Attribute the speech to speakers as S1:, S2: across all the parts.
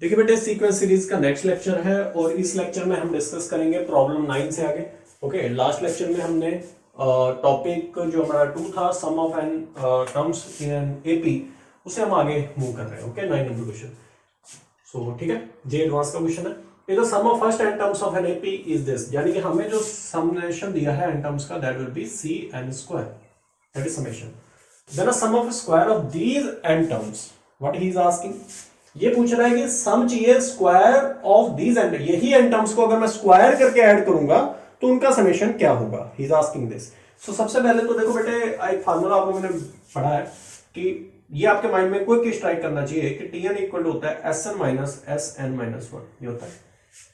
S1: देखिए बेटे, sequence series का नेक्स्ट लेक्चर है और इस लेक्चर में हम डिस्कस करेंगे प्रॉब्लम 9 से आगे। ओके, लास्ट लेक्चर में हमने टॉपिक जो हमारा 2 था, sum of n terms in an AP, उसे हम आगे मूव कर रहे हैं। Okay, 9 number question. सो ठीक है, जे एडवांस का क्वेश्चन है। The sum of first n terms of an AP is this, यानी कि हमें जो समेशन दिया है एन टर्म्स का, that will be c n square, that is summation. Then a sum of square of these n terms, what he is asking, ये पूछ रहा है कि सम चाहिए स्क्वायर ऑफ दीज एंड, यही एन टर्म्स को अगर मैं स्क्वायर करके ऐड करूंगा तो उनका समेशन क्या होगा, ही इज आस्किंग दिस। सो सबसे पहले तो देखो बेटे, एक फार्मूला आप लोगों ने पढ़ा है कि ये आपके माइंड में क्विक स्ट्राइक करना चाहिए कि टी एन इक्वल टू होता है S n minus S n minus one, ये होता है।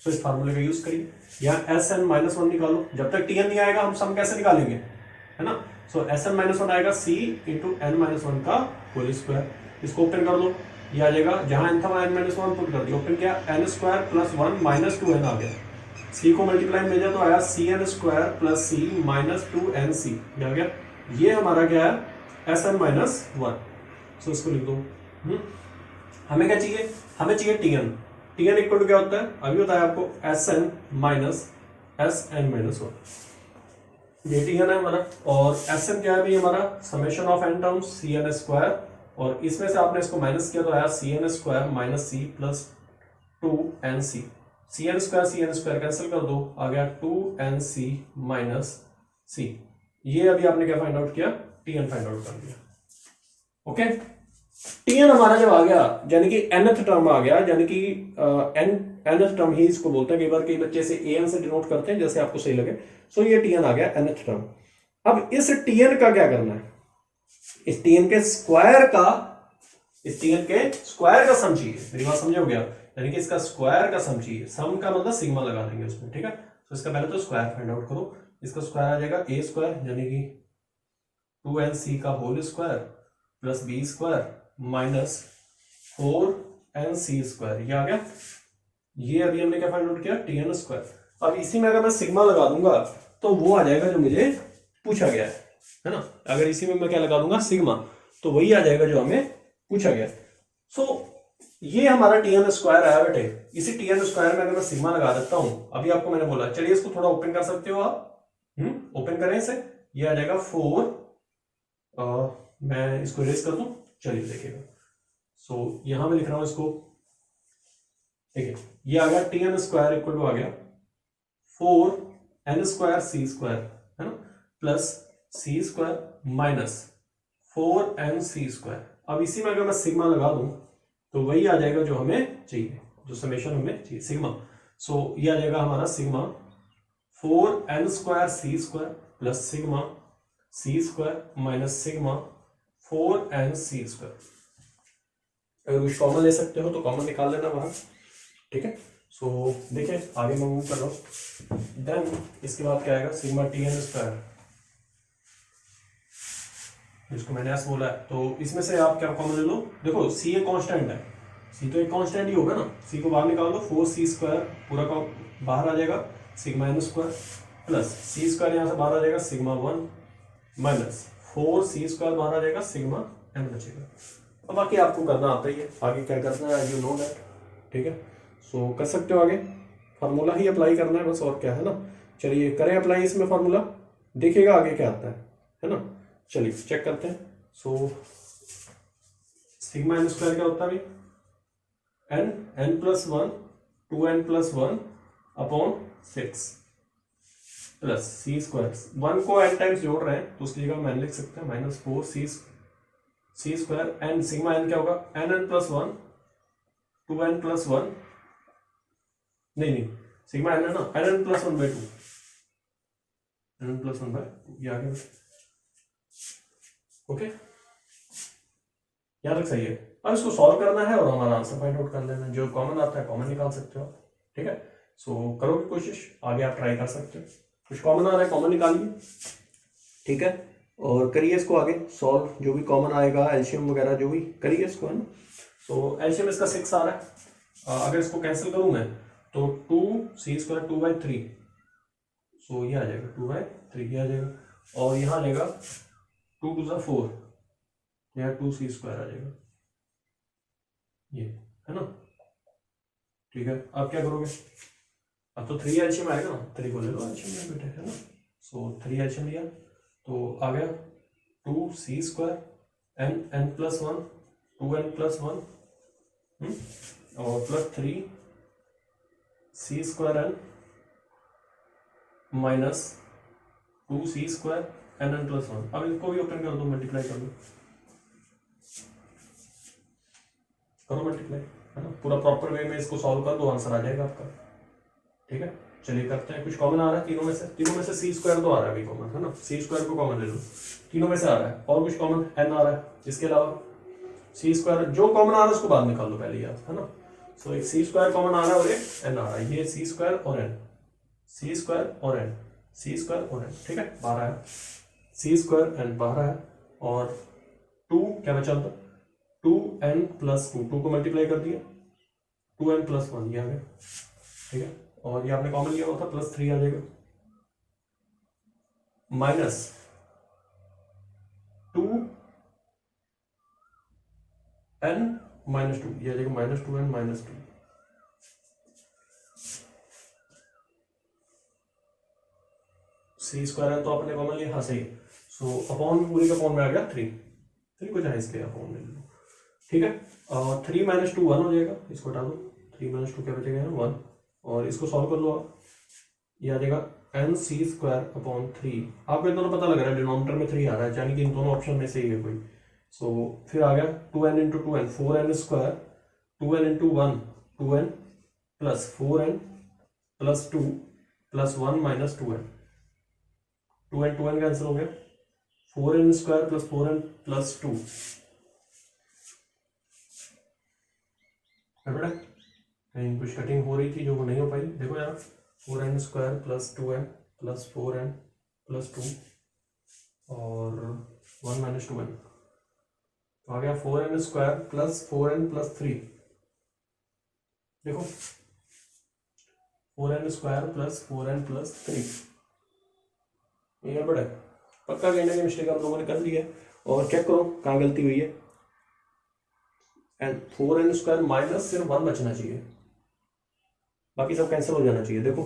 S1: सो इस फार्मूले का यूज करिए, यहाँ एस एन माइनस वन निकालो। जब तक टी एन नहीं आएगा हम सम कैसे निकालेंगे, है ना। सो एस एन माइनस वन आएगा सी इंटू एन माइनस वन का होल स्क्वायर। इसको ओपन कर दो, ये आ जाएगा, जहां एन था वहां एन माइनस वन पुट कर दिया, ओपन किया, n square plus one minus two n आ गया। सी को मल्टीप्लाई में तो आया सी n square plus C minus two n C, आ गया। ये हमारा क्या है, S n minus one. So इसको लिख दो। हमें क्या चाहिए, हमें चाहिए T n. T n equal to क्या होता है, अभी बताया आपको, S n minus S n minus one, ये टी एन है हमारा। और एस एन क्या है भाई हमारा, summation of n terms c n square, और इसमें से आपने इसको माइनस किया तो आया सी n square minus c plus two n c. C n square cancel कर दो, आ गया two n c minus c. ये अभी आपने क्या फाइंड आउट किया, टी एन फाइंड आउट कर दिया। ओके, टी एन हमारा जब आ गया, यानी कि nth टर्म आ गया, यानी कि nth टर्म ही इसको बोलते हैं। कई बार कई बच्चे से an से डिनोट करते हैं, जैसे आपको सही लगे। सो ये टी एन आ गया, nth टर्म। अब इस टी एन का क्या करना है, इस टी एन के स्क्वायर का, इस टी एन के स्क्वायर का सम चाहिए। मेरी बात समझोगे आप, यानी कि इसका स्क्वायर का सम चाहिए। सम का मतलब सिग्मा लगा देंगे उसमें, ठीक है। तो इसका पहले तो स्क्वायर फाइंड आउट करो। इसका स्क्वायर आ जाएगा ए स्क्वायर, यानी कि टू एन सी का whole square plus b square minus four N C square, ये आ गया। ये अभी हमने क्या फाइंड आउट किया, टी एन स्क्वायर। अब इसी में अगर मैं सिग्मा लगा दूंगा तो वो आ जाएगा जो मुझे पूछा गया है ना। अगर इसी में मैं क्या लगा दूंगा, सिग्मा, तो वही आ जाएगा जो हमें पूछा गया। सो ये हमारा टी एन स्क्वायर आया बेटे। इसी टी एन स्क्वायर में अगर मैं सिग्मा लगा देता हूं, अभी आपको मैंने बोला, चलिए इसको थोड़ा ओपन कर सकते हो आप। ओपन करें इसे, ये आ जाएगा फोर। मैं इसको इरेज कर दूं, चलिए देखिएगा। सो यहां मैं लिख रहा हूं इसको, ठीक है। ये आ गया T N square equal to आ गया four N square C square, है ना, plus C square minus four N C square. अब इसी में अगर मैं सिग्मा लगा दूं तो वही आ जाएगा जो हमें चाहिए, जो समेशन हमें चाहिए, सिग्मा। सो ये आ जाएगा हमारा sigma four N square C square plus sigma C square minus sigma four N C square. अगर कुछ कॉमन ले सकते हो तो कॉमन निकाल लेना बाहर, ठीक है। सो देखिए आगे मैं मूव कर रहा हूँ। देन इसके बाद क्या आएगा, सिग्मा टी एन स्क्वायर, जिसको मैंने एस बोला है। तो इसमें से आप क्या कॉमन ले लो, देखो सी ए कांस्टेंट है, सी तो एक कांस्टेंट ही होगा ना। सी को बाहर निकाल दो, फोर सी स्क्वायर पूरा का बाहर आ जाएगा, sigma N square plus C square यहाँ से बाहर आ जाएगा, sigma one minus four c square बाहर आ जाएगा, सिग्मा एन बचेगा। अब बाकी आपको करना आता ही है, आगे क्या करना है, यू नो दैट, ठीक है। सो कर सकते हो आगे, फार्मूला ही अप्लाई करना है बस, और क्या है ना। चलिए करें अप्लाई इसमें फार्मूला, देखिएगा आगे क्या आता है ना। चलिए चेक करते हैं। सो सिग्मा एन स्क्वायर क्या होता है भाई, N plus one two N plus one upon six plus C square. One को एन टाइम्स जोड़ रहे हैं तो उसकी जगह हम एन लिख सकते हैं, minus four c square n, sigma n क्या होगा, n n plus one two N plus one, नहीं सिग्मा एन है ना, n n plus one by two, n n plus one by two, ये आ गया। ओके, याद रख, सही है। अब इसको सॉल्व करना है और हमारा आंसर फाइंड आउट कर लेना है। जो कॉमन आता है कॉमन निकाल सकते हो, ठीक है। सो करोगे कोशिश, आगे आप ट्राई कर सकते हो। कुछ कॉमन आ रहा है कॉमन निकालिए, ठीक है, और करिए इसको आगे सॉल्व। जो भी कॉमन आएगा, एल्शियम वगैरह जो भी करिए इसको, है ना। सो एल्शियम इसका 6 आ रहा है। अगर इसको कैंसिल करूं मैं तो two C square two by three, so ये आ जाएगा टू बाई थ्री, ये आ जाएगा। और यहाँ आ जाएगा टू टू सा फोर, यहाँ टू सी स्क्वायर आ जाएगा, ये है ना। ठीक है, अब क्या करोगे, अब तो 3 एलसीएम आएगा ना, 3 को ले लो एलसीएम में बेटे, है ना। सो 3 एलसीएम लिया तो आ गया 2c² n+1 2n+1 और plus 3c² n minus 2c² n+1। अब इसको भी ओपन कर दो, मल्टीप्लाई कर दो, करो मल्टीप्लाई, है ना। पूरा प्रॉपर वे में इसको सॉल्व कर दो, आंसर आ जाएगा आपका। ठीक है, चलिए करते हैं। कुछ कॉमन आ रहा है तीनों में से c² तो आ रहा है अभी कॉमन, है ना। c² को कॉमन ले लो, तीनों में से आ रहा है। और कुछ कॉमन n आ रहा है, इसके अलावा c², जो कॉमन आ रहा है उसको बाद निकाल लो पहले यार, है ना। सो एक c² कॉमन आ रहा है और एक n आ रहा है, ये c² और n, c² और n, c² और n, ठीक है, 12 है, c² n 12 है। और 2 क्या बचा था, 2n+2, 2 को मल्टीप्लाई कर दिया, 2n+1 ये आ गया, ठीक है। और ये आपने कॉमन लिया हुआ था, +3 आ जाएगा, माइनस 2n-2, ये आ जाएगा -2n-2। c² है तो आपने कॉमन लिया, हाँ सही है। सो अपॉन पूरे का अपॉन में आ गया 3 को चाहे इसके अपॉन ले लो, ठीक है। 3 - 2 1 हो जाएगा, इसको हटा दो, 3 - 2 क्या बचेगा 1, और इसको सॉल्व कर लो आप, ये आ जाएगा nc²/3। आपको इन दोनों पता लग रहा है, डिनोमिनेटर में 3 आ रहा है, यानी कि इन दोनों ऑप्शन में से ही है कोई। सो फिर आ गया 2n × 2n 4n², 2n × 1 2n plus 4n plus 2 plus 1 minus 2n, 2n cancel हो गया, 4n² प्लस 4n प्लस 2 है बेटा। कहीं कुछ कटिंग हो रही थी जो वो नहीं हो पाई, देखो यार, 4n² plus 2n plus 4n plus 2 और 1 माइनस 2n, तो आ गया 4n² प्लस 4n प्लस 3। देखो 4n² प्लस 4n प्लस 3, ये बड़ा पक्का कहने की मिस्टेक आप लोगों ने कर ली है। और चेक करो कहाँ गलती हुई है, एंड 4n² माइनस सिर्फ 1 बचना चाहिए, बाकी सब कैंसिल हो जाना चाहिए। देखो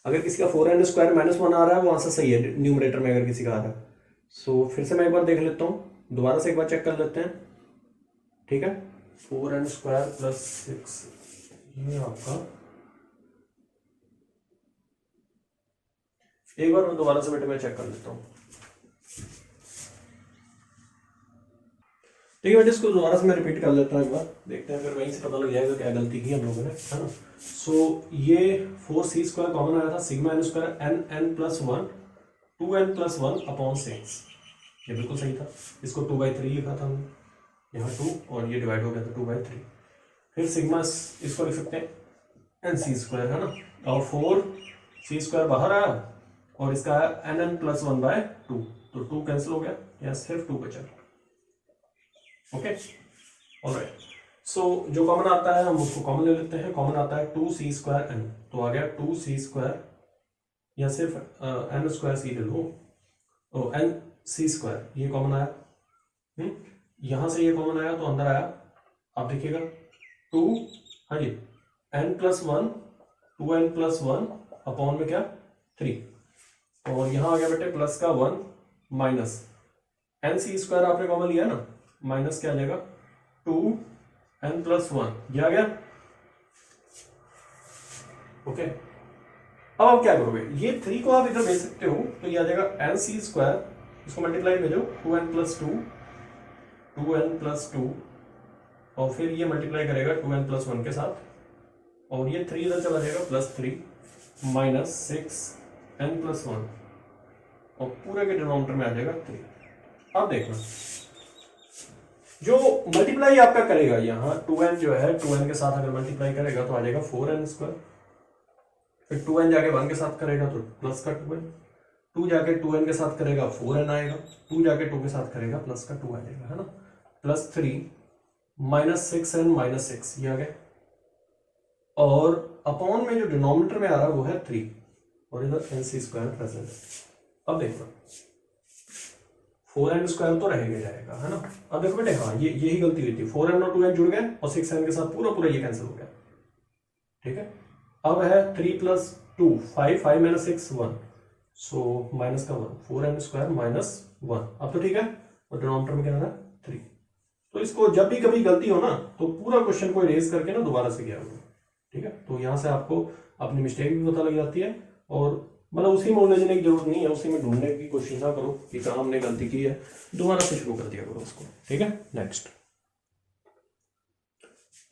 S1: अगर किसी का 4n² -1 आ रहा है वो आंसर सही है न्यूमरेटर में, अगर किसी का आ रहा है। सो फिर से मैं एक बार देख लेता हूँ, दोबारा से एक बार चेक कर लेते हैं, ठीक है। 4n² प्लस 6, ये आपका, एक बार मैं दोबारा से बेटे मैं चेक कर लेता हूँ, ठीक है बेटे। इसको दोबारा से मैं रिपीट कर लेता हूँ एक बार, देखते हैं फिर वहीं से पता लग जाएगा क्या गलती की हम लोगों ने, है ना। सो ये 4c² कॉमन आया था, σn² n+1 2n+1/6, ये बिल्कुल सही था। इसको 2/3 लिखा था हमने, यहाँ 2 और ये डिवाइड हो गया था 2/3। फिर सिग्मा इसको लिख सकते हैं nc², है ना। और 4c² बाहर आया और इसका आया nn+1/2, तो 2 कैंसिल हो गया, यहाँ सिर्फ 2 बचा, ओके ऑलराइट। सो जो कॉमन आता है हम उसको कॉमन ले लेते हैं, कॉमन आता है 2c² n, तो आ गया 2c², या सिर्फ n²c ले लो, तो nc², ये कॉमन आया, यहां से ये कॉमन आया तो अंदर आया, आप देखिएगा 2, हाँ जी, n+1 2n+1 अपॉन में क्या 3, और यहां आ गया बेटे प्लस का 1 माइनस nc² आपने कॉमन लिया ना, माइनस क्या आ जाएगा 2n+1, ये आ गया, ओके। अब आप क्या करोगे, ये 3 को आप इधर भेज सकते हो, तो ये आ जाएगा nc², इसको मल्टीप्लाई भेजो 2n+2 2n+2, और फिर ये मल्टीप्लाई करेगा 2n+1 के साथ, और ये 3 इधर चला जाएगा +3 माइनस 6n+1, और पूरे के डिनोमिनेटर में आ जाएगा 3। अब देखना जो मल्टीप्लाई आपका करेगा, यहाँ 2n जो है 2n के साथ अगर मल्टीप्लाई करेगा तो आ जाएगा 4n², फिर 2n जाके 1 के साथ करेगा तो प्लस का 2n, 2 जाके 2n के साथ करेगा 4n आएगा, 2 जाके 2 के साथ करेगा प्लस का 2 आ जाएगा, है ना। +3 माइनस 6n माइनस 6, ये आ गया, और अपॉन में जो डिनोमिनेटर में आ रहा है वो है 3, और इधर nc² प्रेजेंट है। अब देखना 4n² तो रहेगा जाएगा, है ना। अब देखो बेटे, हाँ ये यही गलती हुई थी, 4n और 2n जुड़ गए और 6n के साथ पूरा पूरा ये कैंसिल हो गया, ठीक है। अब है 3 + 2 5, 5 - 6 1, सो माइनस का 1, 4n² - 1। अब तो ठीक है, और डिनोमिनेटर में क्या है 3। तो इसको जब भी कभी गलती हो ना तो पूरा क्वेश्चन को इरेज करके ना दोबारा से किया करो, ठीक है। तो यहाँ से आपको अपनी मिस्टेक भी पता लग जाती है, और मतलब उसी में उलझने की जरूरत नहीं है, उसी में ढूंढने की कोशिश ना करो कि कहाँ हमने गलती की है, दोबारा से शुरू कर दिया करो उसको, ठीक है। नेक्स्ट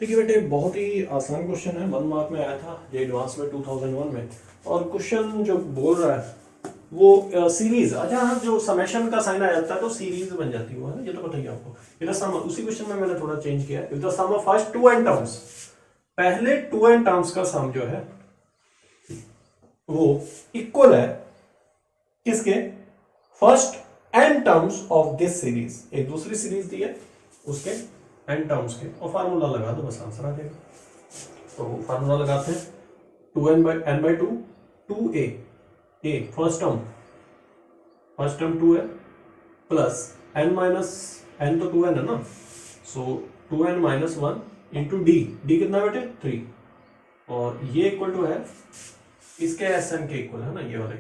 S1: देखिए बेटे, बहुत ही आसान क्वेश्चन है, 1 मार्क में आया था जे एडवांस में 2001 में। और क्वेश्चन जो बोल रहा है वो सीरीज, अच्छा हाँ, जो समेशन का साइन आ जाता है तो सीरीज बन जाती है, ये तो पता ही आपको। इधर सम, उसी क्वेश्चन में मैंने थोड़ा चेंज किया है, इधर सम ऑफ फर्स्ट 2n टर्म्स, पहले 2n टर्म्स का सम जो है वो इक्वल है किसके, first n terms of this series. एक दूसरी सीरीज दी है उसके n टर्म्स के, और फार्मूला लगा दो, बस आंसर आ जाएगा। तो फार्मूला लगाते हैं, 2n/n/2 2a, a first term 2 है, प्लस n माइनस n तो 2n है ना, सो 2n - 1 इंटू d, d कितना बेटे 3, और ये इक्वल टू है इसके Sn के इक्वल है ना, ये वाले,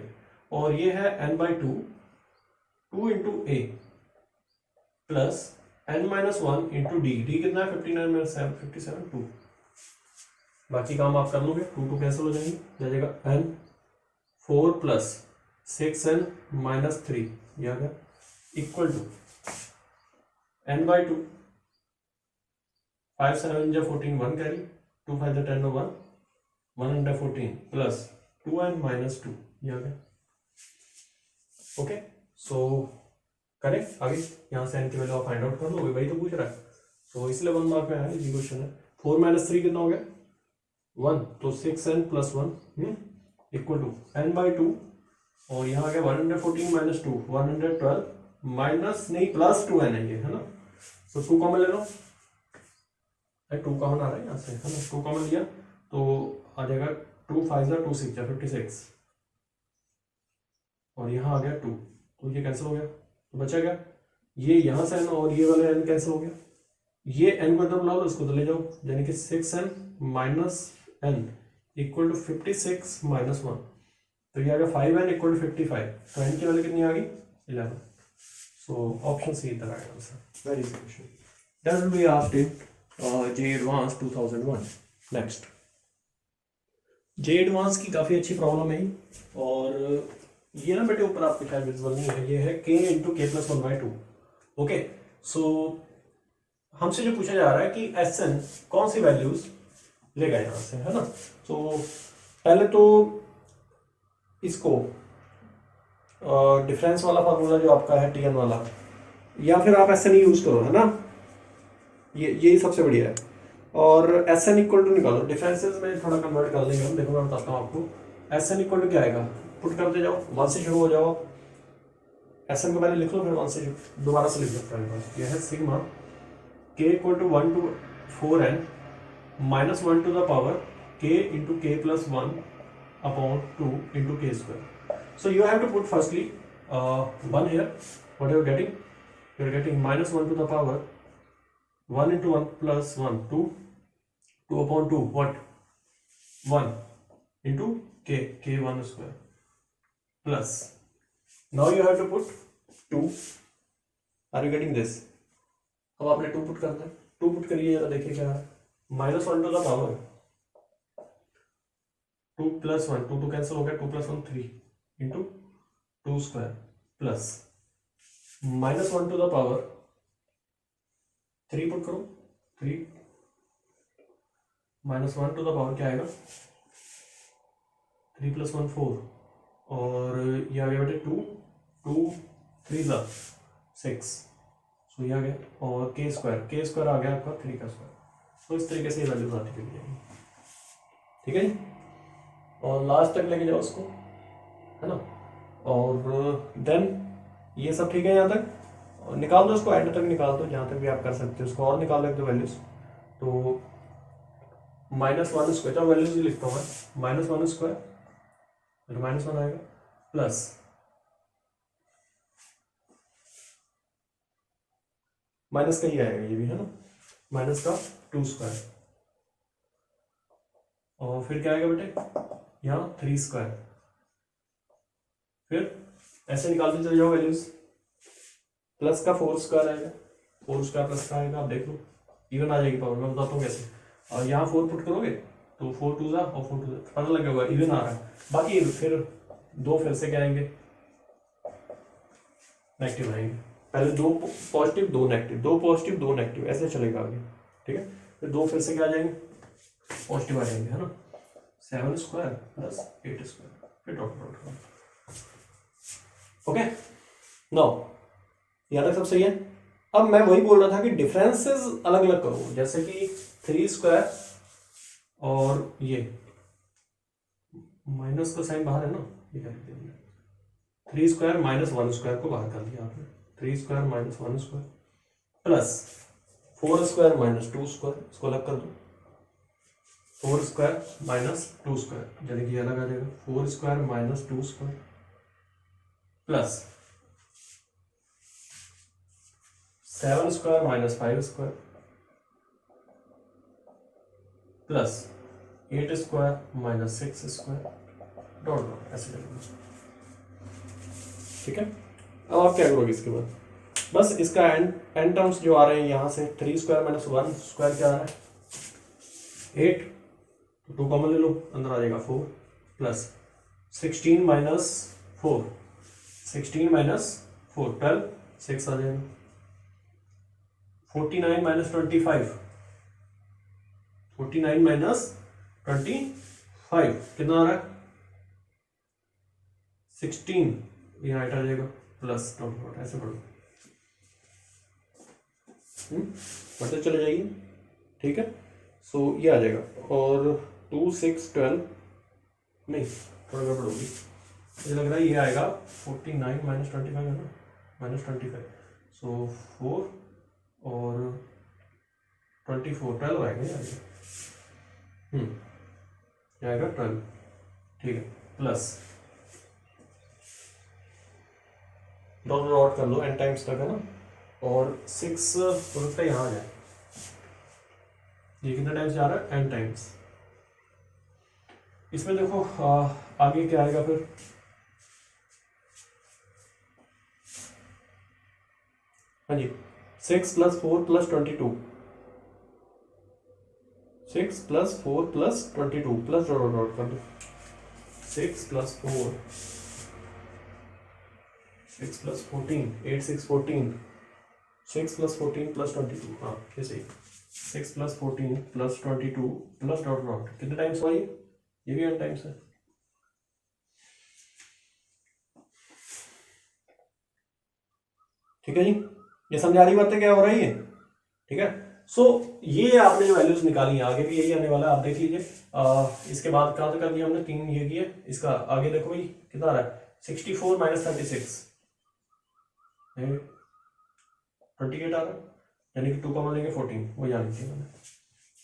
S1: और ये है n/2 2 into a plus n - 1 into d, d कितना है 59 - 7 57 2। बाकी काम आप कर लोगे, 2 2 कैंसिल हो जाएंगे, जाएगा n 4 प्लस 6n - 3, ये आ गया इक्वल टू n/2 5 7 जा 14 1 कैरी, 2 5 जा 10 1 114 प्लस 2n - 2, ये आ गया। ओके, सो करें आगे, यहाँ से n की वैल्यू आप फाइंड आउट कर लो, वही तो पूछ रहा है, तो इसलिए 1 मार्क में आया, ये क्वेश्चन है। 4 - 3 कितना हो गया 1, तो 6n + 1 इक्वल टू n/2, और यहाँ आ गया 114 - 2 112 माइनस नहीं प्लस 2n है ये, है ना। तो 2 कॉमन ले लो, 2 कॉमन आ रहा है यहाँ से, है ना। 2 कॉमन लिया तो आ जाएगा 2 5 जा 2 6 जा 56, और यहाँ आ गया 2, तो ये कैंसिल हो गया, तो बचा गया ये यहाँ से n, और ये वाले n कैंसिल हो गया, ये n को इधर बुला लो, इसको तो ले जाओ, यानी कि 6n - n इक्वल टू 56 - 1, तो ये आ गया 5n इक्वल टू 55, तो n की वैल्यू कितनी आ गई 11। सो ऑप्शन सी इधर आएगा answer, very easy question, that will be asked in J advance 2001। Next, J advance की काफी अच्छी प्रॉब्लम है, और ये ना बेटे ऊपर आपके शायद विजुअल नहीं है, ये है k × k + 1/2। ओके, सो हमसे जो पूछा जा रहा है कि Sn कौन सी वैल्यूज लेगा यहाँ से, है ना। तो पहले तो इसको डिफरेंस वाला फार्मूला जो आपका है Tn वाला, या फिर आप Sn यूज करो, है ना, यही सबसे बढ़िया है। और Sn इक्वल टू निकालो, डिफरेंसेस में थोड़ा कन्वर्ट कर लेंगे हम, देखो मैं बताता हूँ आपको। Sn इक्वल टू क्या आएगा, पुट करते जाओ, 1 से शुरू हो जाओ, Sn को पहले लिख लो, फिर 1 से दोबारा से लिख लो। यह है sigma k equal to 1 to 4n minus 1 to the power k into k plus 1 upon 2 into k square. So you have to put firstly 1 here. What are you getting? You are getting minus 1 to the power 1 into 1 plus 1 2 2 upon 2 what 1 into k 1 square plus now you have to put 2. Are you getting this? अब आपने 2 put करना है, 2 put करिए, जरा देखिए क्या है, minus 1 to the power 2 plus 1 2 cancel हो गया, 2 + 1 3 into 2 square plus minus 1 to the power 3 put करो, 3 माइनस 1 टू द पावर क्या आएगा 3 + 1 4, और ये आ गया बेटे 2 2 3 6, सो ये आ गया, और k स्क्वायर आ गया आपका 3 का स्क्वायर। तो इस तरीके से ये वैल्यूज आती चली जाएगी, ठीक है जी। और लास्ट तक लेके जाओ उसको, है ना, और देन ये सब ठीक है यहाँ तक, और निकाल दो उसको, एंड तक निकाल दो, जहाँ तक भी आप कर सकते हो उसको, और निकाल लेते हो वैल्यूज। तो -1 स्क्वायर, तो वैल्यूज लिखता हूँ मैं, -1 स्क्वायर फिर -1 आएगा प्लस माइनस का ही आएगा ये भी, है ना, माइनस का 2 स्क्वायर, और फिर क्या आएगा बेटे यहाँ 3 स्क्वायर, फिर ऐसे निकालते चले जाओ वैल्यूज, प्लस का 4 स्क्वायर आएगा, 4 स्क्वायर प्लस का आएगा, आप देख लो इवन आ जाएगी पावर, मैं बताता हूँ कैसे। और यहाँ 4 पुट करोगे तो 4 2 और 4 2 पता लग होगा इवन आ रहा है। बाकी फिर दो फिर से क्या आएंगे, नेगेटिव आएंगे, पहले दो पॉजिटिव दो नेगेटिव, दो पॉजिटिव दो नेगेटिव, ऐसे चलेगा आगे, ठीक है। फिर दो फिर से क्या आ जाएंगे, पॉजिटिव आ जाएंगे, है ना, 7 स्क्वायर प्लस 8 स्क्वायर, फिर डॉट डॉट, ओके। नाउ यहाँ तक सब सही है। अब मैं वही बोल रहा था कि डिफरेंसेस अलग अलग करो, जैसे कि 3 स्क्वायर और ये माइनस का साइन बाहर है ना, ये क्या लिखते हैं, 3 स्क्वायर माइनस 1 स्क्वायर को बाहर कर दिया आपने, 3 square minus 1 square plus 4 square minus 2 square, इसको अलग कर दो, 4 स्क्वायर माइनस 2 स्क्वायर, यानी कि अलग आ जाएगा 4 square minus 2 square plus 7 square minus 5 square plus 8 square minus 6 square, dot dot ऐसे करेंगे, ठीक है। अब आप क्या करोगे इसके बाद, बस इसका एन टर्म्स जो आ रहे हैं यहाँ से 3 स्क्वायर माइनस 1 स्क्वायर क्या आ रहा है 8, तो 2 कॉमन ले लो, अंदर आ जाएगा 4 प्लस 16 माइनस 4, 16 माइनस 4 12, 6 आ जाएगा, 49 माइनस 25, 49 माइनस 25 कितना आ रहा है 16, यहाँ आ जाएगा प्लस डॉट डॉट, ऐसे पढ़ो, बढ़ते चले जाइए, ठीक है। सो ये आ जाएगा, और 2 6 12 नहीं थोड़ा गड़बड़ होगी, मुझे लग रहा है ये आएगा 49 माइनस 25 है ना, माइनस 25, सो 4 और 24 12 आएगा, ये आएगा 12, ठीक है, प्लस डॉट डॉट कर लो एन टाइम्स तक, है ना, और 6 हो सकता है यहाँ आ जाए, ये कितना टाइम्स जा रहा है एन टाइम्स, इसमें देखो आगे क्या आएगा फिर, हाँ जी 6 plus 4 plus 22, 6 plus 4 plus 22 plus dot dot कर दो, 6 प्लस 4 6 प्लस 14 8 6 14, 6 प्लस 14 प्लस 22, हाँ ये सही, 6 plus 14 plus 22 plus dot dot, कितने टाइम्स हुआ ये भी एन टाइम्स है, ठीक है जी। ये समझ आ रही बातें क्या हो रही है, ठीक है। सो ये आपने जो वैल्यूज निकाली है, आगे भी यही आने वाला है, आप देख लीजिए। इसके बाद कहाँ तक कर दिया हमने, 3 ये किए, इसका आगे देखो भाई कितना आ रहा है 64 माइनस 36, 28 आ रहा है, यानी कि 2 कॉमन लेंगे 14, वो याद लिखिए मैंने,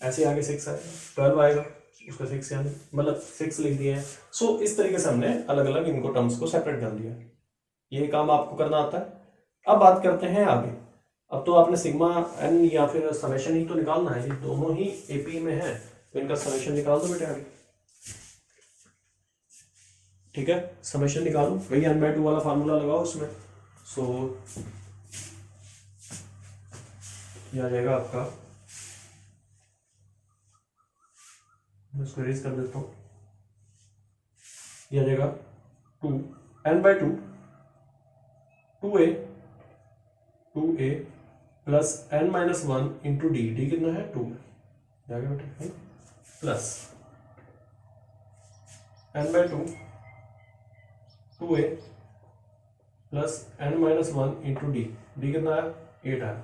S1: ऐसे आगे 6 आएगा, 12 आएगा, उसका 6 यानी मतलब 6 लिख दिया है। सो इस तरीके से हमने अलग अलग इनको टर्म्स को सेपरेट कर दिया, ये काम आपको करना आता है। अब बात करते हैं आगे, अब तो आपने सिग्मा एन या फिर समेशन ही तो निकालना है, ये दोनों ही एपी में है, तो इनका समेशन निकाल दो बेटे आगे, ठीक है। समेशन निकालो, वही n/2 वाला फार्मूला लगाओ उसमें, सो ये आ जाएगा आपका, मैं इसको इरेज कर देता हूँ, ये आ जाएगा 2 n/2 2a plus n-1 into D, D कितना है 2, जाएगा बेटा, plus n/2 2a plus n-1 into D, D कितना है 8 है,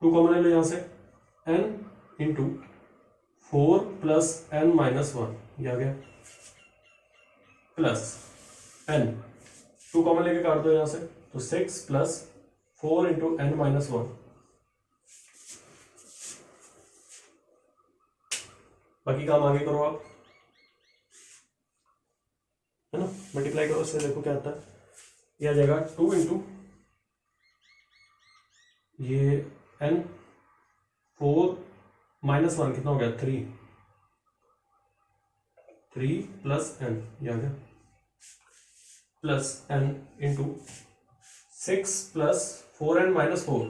S1: टू कॉमन ले लो यहाँ से, n इंटू 4 प्लस n-1, ये आ गया, प्लस n, 2 कॉमन लेके काट दो यहाँ से, तो 6 प्लस 4 इंटू n-1, बाकी काम आगे करो आप, है ना, मल्टीप्लाई करो इससे, देखो क्या आता है, ये आ जाएगा 2 इंटू ये n, 4 माइनस 1 कितना हो गया 3 प्लस n, ये आ गया plus n into 6 plus 4n minus 4,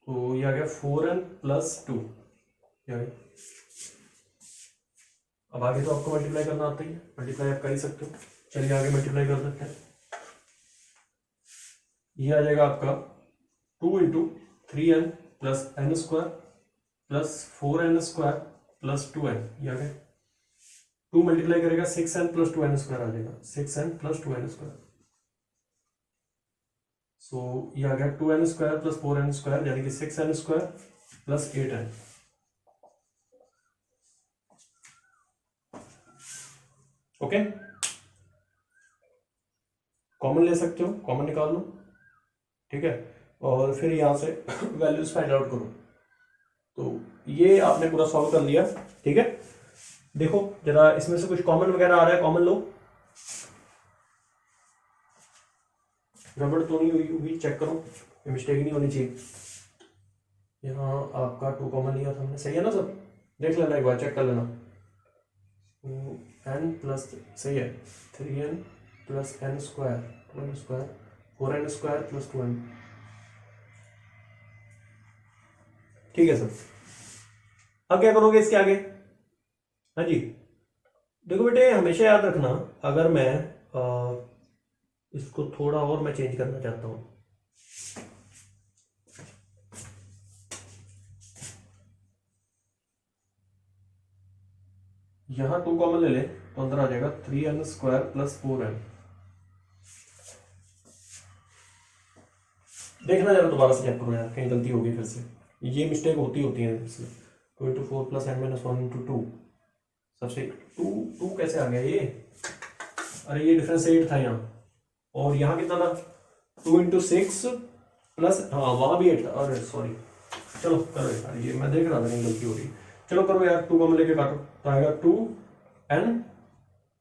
S1: तो ये आ गया 4n प्लस 2, ये आ गया। अब आगे तो आपको मल्टीप्लाई करना आता ही है, मल्टीप्लाई आप कर ही सकते हो, चलिए आगे मल्टीप्लाई कर सकते हैं। ये आ जाएगा आपका 2 into 3n plus n square plus 4n square plus 2n, ये आ गया। 2 मल्टीप्लाई करेगा 6n प्लस 2n स्क्वायर आ जाएगा, 6n प्लस 2n स्क्वायर, सो ये आ गया 2n square plus 4n square, यानी कि 6n square plus 8n। Okay, common ले सकते हो, कॉमन निकाल लो, ठीक है, और फिर यहां से वैल्यूज फाइंड आउट करो। तो ये आपने पूरा सॉल्व कर लिया, ठीक है। देखो जरा इसमें से कुछ कॉमन वगैरह आ रहा है, कॉमन लो, गड़बड़ तो नहीं हुई होगी, चेक करो, मिस्टेक नहीं होनी चाहिए। यहाँ आपका 2 कॉमन लिया था हमने, सही है ना सब, देख लेना एक बार, चेक कर लेना। n प्लस सही है 3n plus n square 2n square 4n square plus 2n, ठीक है सर। अब क्या करोगे इसके आगे, हाँ जी, देखो बेटे हमेशा याद रखना, अगर मैं इसको थोड़ा और मैं चेंज करना चाहता हूं, यहां 2 कॉमन ले ले तो अंदर आ जाएगा 3n स्क्वायर प्लस 4n। देखना जरा दोबारा से चेक करो यार, कहीं गलती होगी फिर से, ये मिस्टेक होती है इसमें। 2 into 4 plus n minus 1 into 2, सबसे 2 कैसे आ गया ये, अरे ये डिफरेंस 8 था यहाँ, और यहाँ कितना था 2 इंटू 6 प्लस, हाँ वहां भी 8 था, अरे सॉरी, चलो करो यार, ये मैं देख रहा था कहीं गलती हो रही, चलो करो यार, 2 कॉमन लेके काटो, तो आएगा 2n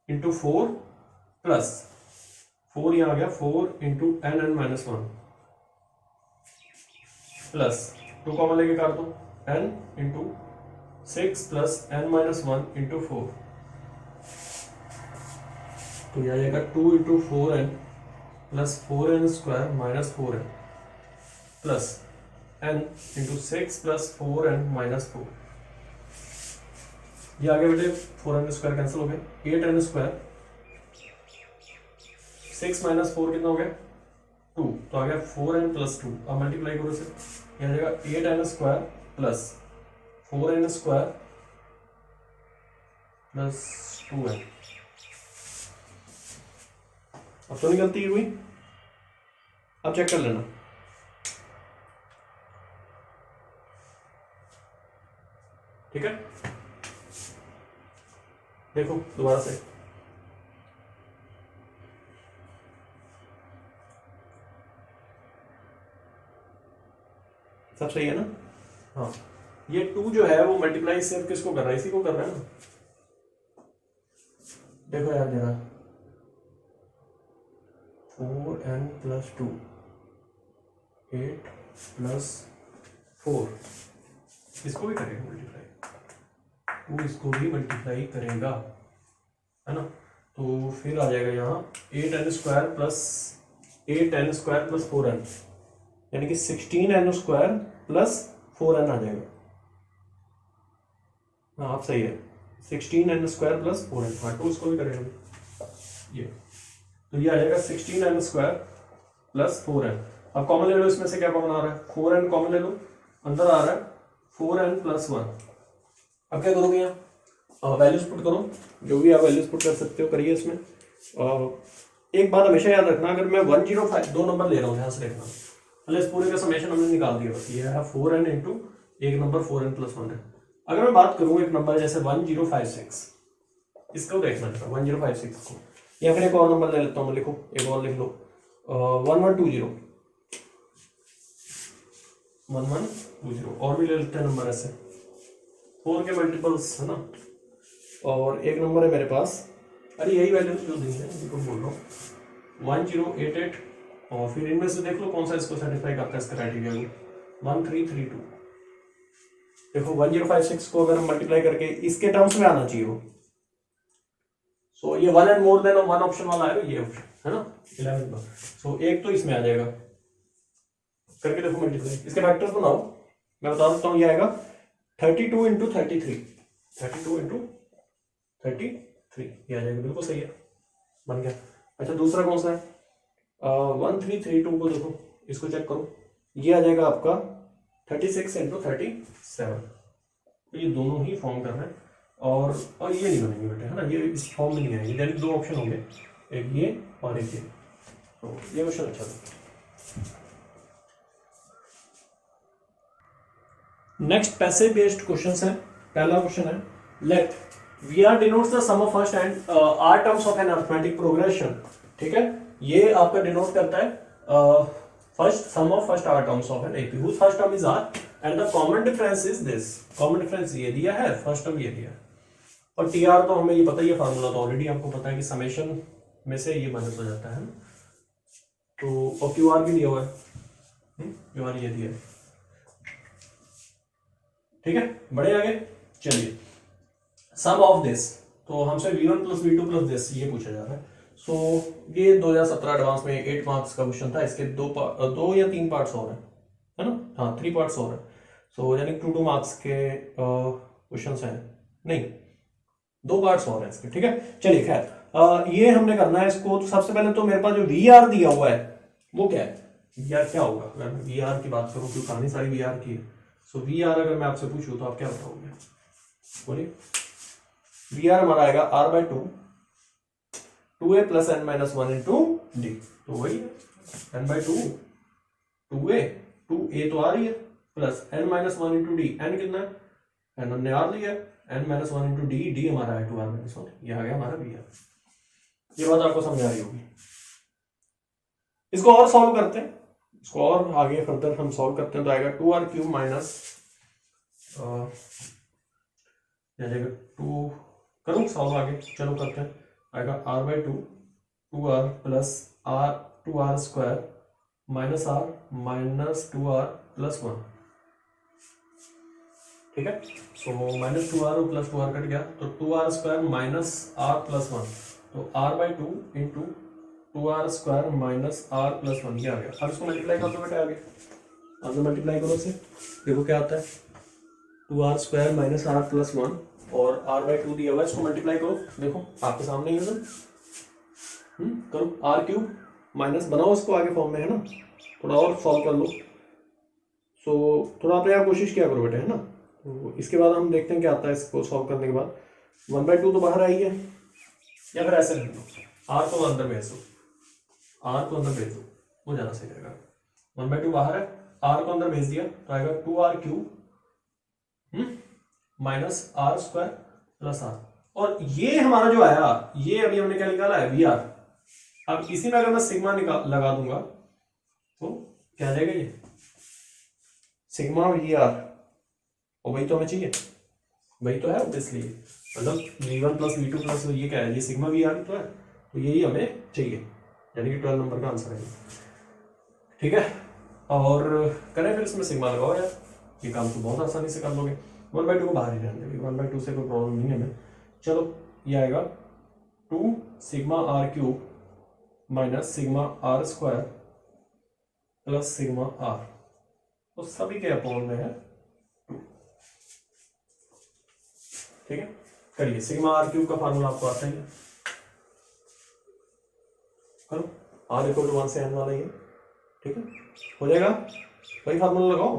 S1: इंटू 4 प्लस 4, यहाँ आ गया 4 into n minus 1 plus 2 common लेके काट दो, n into 6 plus n minus 1 into 4, तो यह आ जाएगा 2 into 4n plus 4n square minus 4n plus n into 6 plus 4n minus 4, ये आगे बेटे 4n स्क्वायर कैंसिल हो गया, 8n स्क्वायर 6 माइनस 4 कितना हो गया 2, तो आ गया 4n प्लस 2। अब मल्टीप्लाई करो इसे, यह आ जाएगा 8n square plus 4n square plus 2n। अब तो नहीं गलती हुई, अब चेक कर लेना, ठीक है, देखो दोबारा से, सब सही है ना, हाँ। ये 2 जो है वो मल्टीप्लाई सिर्फ किसको कर रहा है, इसी को कर रहा है ना, देखो यार जरा 4n प्लस 2 8 प्लस 4, इसको भी करेगा मल्टीप्लाई, वो इसको भी मल्टीप्लाई करेगा, है ना, तो फिर आ जाएगा यहाँ 8n स्क्वायर प्लस 4n, यानी कि 16n स्क्वायर प्लस 4n आ जाएगा, हाँ आप सही है, 16n स्क्वायर प्लस 4n, हाँ तो उसको भी करेगा ये, तो ये आ जाएगा 16n स्क्वायर प्लस 4n। अब कॉमन ले लो, इसमें से क्या कॉमन आ रहा है, 4n कॉमन ले लो, अंदर आ रहा है 4n प्लस 1। अब क्या करोगे यहाँ, वैल्यूज पुट करो, जो भी आप वैल्यूज पुट कर सकते हो करिए इसमें। एक बात हमेशा याद रखना, अगर मैं 105 2 नंबर ले रहा हूँ, यहाँ से देखना, मतलब इस पूरे का समेशन हमने निकाल दिया, बस ये है 4n इंटू एक नंबर 4n प्लस 1 है। अगर मैं बात करूँ एक नंबर जैसे 1056, इसको देखना चाहता 1056 को, या फिर एक और नंबर ले लेता हूँ, लिखो एक और लिख लो 1120 1120, और भी ले लेते हैं नंबर ऐसे 4 के मल्टीपल्स है ना, और एक नंबर है मेरे पास, अरे यही वैल्यू जो दी है इनको बोल रहा हूँ 1088, और फिर इनमें से देख लो कौन सा इसको सेटिस्फाई करता है इसका क्राइटेरिया को, 1332। देखो 1056 को अगर हम मल्टीप्लाई करके इसके टर्म्स में आना चाहिए वो, सो ये 1 एंड मोर देन 1 ऑप्शन वाला है ये ऑप्शन है ना 11 का। सो एक तो इसमें आ जाएगा, करके देखो मल्टीप्लाई, इसके फैक्टर्स बनाओ, मैं बता देता हूँ ये आएगा 32 इंटू 33, 32 इंटू 33 ये आ जाएगा, बिल्कुल सही है, बन गया। अच्छा दूसरा कौन सा है, 1332 को देखो, इसको चेक करो, ये आ जाएगा आपका 36 इंटू 37, तो ये दोनों ही फॉर्म कर रहे हैं, और ये नहीं बनेंगे बेटे है ना, ये इस फॉर्म में नहीं आएंगे, यानी दो ऑप्शन होंगे, एक ये और एक ये, तो ये क्वेश्चन अच्छा था। नेक्स्ट पैसेज बेस्ड क्वेश्चंस है। पहला क्वेश्चन है, let VR denotes the sum of first and r terms of an arithmetic progression. ठीक है, ये आपका डिनोट करता है first sum of first r terms of an AP whose first term is R and the common difference is this। Common difference ये दिया है, first term ये दिया है, और TR तो हमें ये पता ही है, फार्मूला तो ऑलरेडी आपको पता है कि समेशन में से ये मदद हो जाता है, तो और QR भी दिया हुआ है, QR ये दिया है, ठीक है, बड़े आगे चलिए, सम ऑफ दिस, तो हमसे V1 plus V2 plus this ये पूछा जा रहा है। सो ये 2017 एडवांस में 8 मार्क्स का क्वेश्चन था, इसके दो या तीन पार्ट्स और हैं, है ना, हाँ 3 पार्ट्स और हैं, सो यानी 2 मार्क्स के क्वेश्चन हैं, नहीं 2 पार्ट्स और हैं इसके, ठीक है। चलिए खैर ये हमने करना है इसको, तो सबसे पहले तो मेरे पास जो VR दिया हुआ है वो क्या है, VR क्या होगा, अगर मैं VR की बात करूँ, क्योंकि कहानी सारी VR की है। सो VR अगर मैं आपसे पूछूं तो आप क्या बताओगे, बोलिए। VR हमारा आएगा R/2 2a plus n minus 1 into D, तो वही है n/2 2a, 2a तो आ रही है, plus n minus 1 into D, n कितना है, n हमने R लिया, n minus 1 into D, D हमारा है 2r माइनस 1, ये आ गया हमारा VR। ये बात आपको समझ आ रही होगी। इसको और सॉल्व करते हैं, इसको और आगे फर्दर हम सॉल्व करते हैं, तो आएगा 2r³ माइनस जाएगा 2, करूँ सॉल्व आगे, चलो करते हैं, आएगा R/2 2r plus r 2r square minus r minus 2r plus 1, ठीक है। सो माइनस 2r और प्लस 2r कट गया, तो 2r square minus r plus 1, तो R/2 into 2r square minus r plus 1 ये आ गया। अब इसको मल्टीप्लाई कर दो बेटा, आगे आगे मल्टीप्लाई करो इसे, देखो क्या आता है, 2r square minus r plus 1 और R/2 दिया हुआ है, इसको मल्टीप्लाई करो, देखो आपके सामने ही है ना, करो R³ माइनस, बनाओ इसको आगे फॉर्म में है ना, थोड़ा और सॉल्व कर लो, सो थोड़ा आप यहाँ कोशिश किया करो बेटे, है ना। तो इसके बाद हम देखते हैं क्या आता है इसको सॉल्व करने के बाद। 1/2 तो बाहर आई है, या फिर ऐसे रख दो, R को अंदर भेज दो, R को अंदर भेज दो, वो ज़्यादा सही रहेगा। 1/2 बाहर है, R को अंदर भेज दिया, तो आएगा 2r³ minus r square plus r, और ये हमारा जो आया, ये अभी हमने क्या निकाला है VR। अब इसी में अगर मैं सिग्मा लगा दूंगा तो क्या आ जाएगा, ये सिग्मा VR, और वही तो हमें चाहिए, वही तो है ऑब्वियसली, मतलब V1 प्लस V2 प्लस ये क्या है, ये सिग्मा VR तो है, तो यही हमें चाहिए, यानी कि 12 नंबर का आंसर है, ठीक है। और करें फिर इसमें सिग्मा लगाओ यार, ये काम तो बहुत आसानी से कर लोगे। 1/2 को बाहर ही रहने देंगे, 1/2 से कोई प्रॉब्लम नहीं है हमें। चलो ये आएगा 2 sigma R³ minus sigma R square plus sigma R, तो सभी के अपॉन में है 2, ठीक है। करिए, सिग्मा R³ का फार्मूला आपको आता ही है, करो R=1 से n वाला ये, ठीक है, हो जाएगा, वही फार्मूला लगाओ,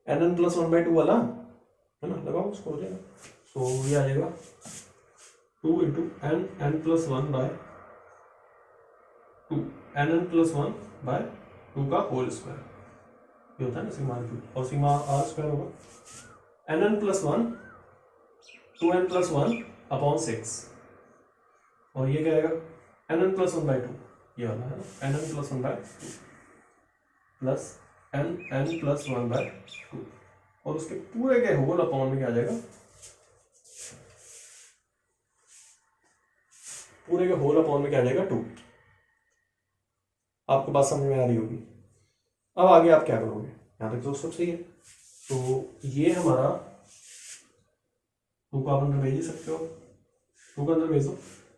S1: nn प्लस 1/2 वाला है ना, लगाओ उसको, हो जाएगा। सो ये आ जाएगा 2 into n plus 1 by 2, nn plus 1 by 2 का होल स्क्वायर, ये होता है ना सिग्मा R³, और सिग्मा R स्क्वायर होगा nn plus 1 2n plus 1 upon 6, और ये क्या आएगा nn प्लस 1/2, ये वाला है ना, nn plus 1/2 plus nn plus 1/2, और उसके पूरे के होल अपॉन में क्या आ जाएगा पूरे के होल अपॉन में क्या आ जाएगा 2। आपको बात समझ में आ रही होगी। अब आगे आप क्या करोगे, यहाँ तक तो सब सही है। तो ये हमारा 2 को आप अंदर भेज ही सकते हो, 2 का अंदर भेज दो,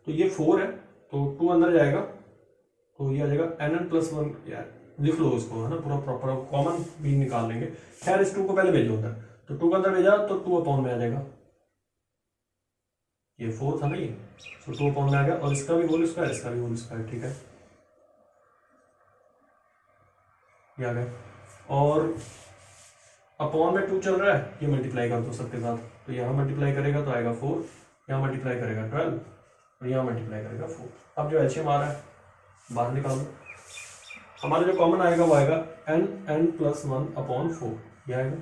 S1: तो ये 4 है तो 2 अंदर जाएगा तो ये आ जाएगा nn+1। यार लिख लो इसको, है ना, पूरा प्रॉपर कॉमन भी निकाल लेंगे। खैर इस 2 को पहले भेजो अंदर, तो 2 का अंदर भेजा तो 2 अपॉन में आ जाएगा, ये 4 था ना ये, तो 2 अपॉन में आ गया, और इसका भी होल स्क्वायर, इसका भी होल स्क्वायर, ठीक है, ये आ गया। और अपॉन में 2 चल रहा है, ये मल्टीप्लाई कर दो सबके साथ, तो यहाँ मल्टीप्लाई करेगा तो आएगा 4, यहाँ मल्टीप्लाई करेगा 12, और यहाँ मल्टीप्लाई करेगा 4। अब जो एलसीएम आ रहा है बाहर निकाल दो, हमारा जो कॉमन आएगा वो आएगा nn+1 अपॉन 4, ये आएगा।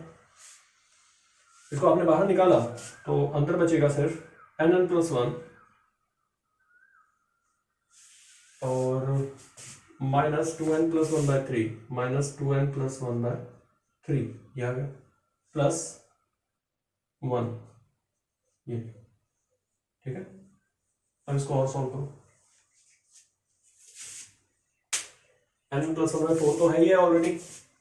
S1: इसको आपने बाहर निकाला तो अंतर बचेगा सिर्फ nn+1 और -2n+1/3, -2n+1/3, ये आ गया, +1, ये, ठीक है। अब इसको और सॉल्व करो, nn+1/4 तो है ही है ऑलरेडी,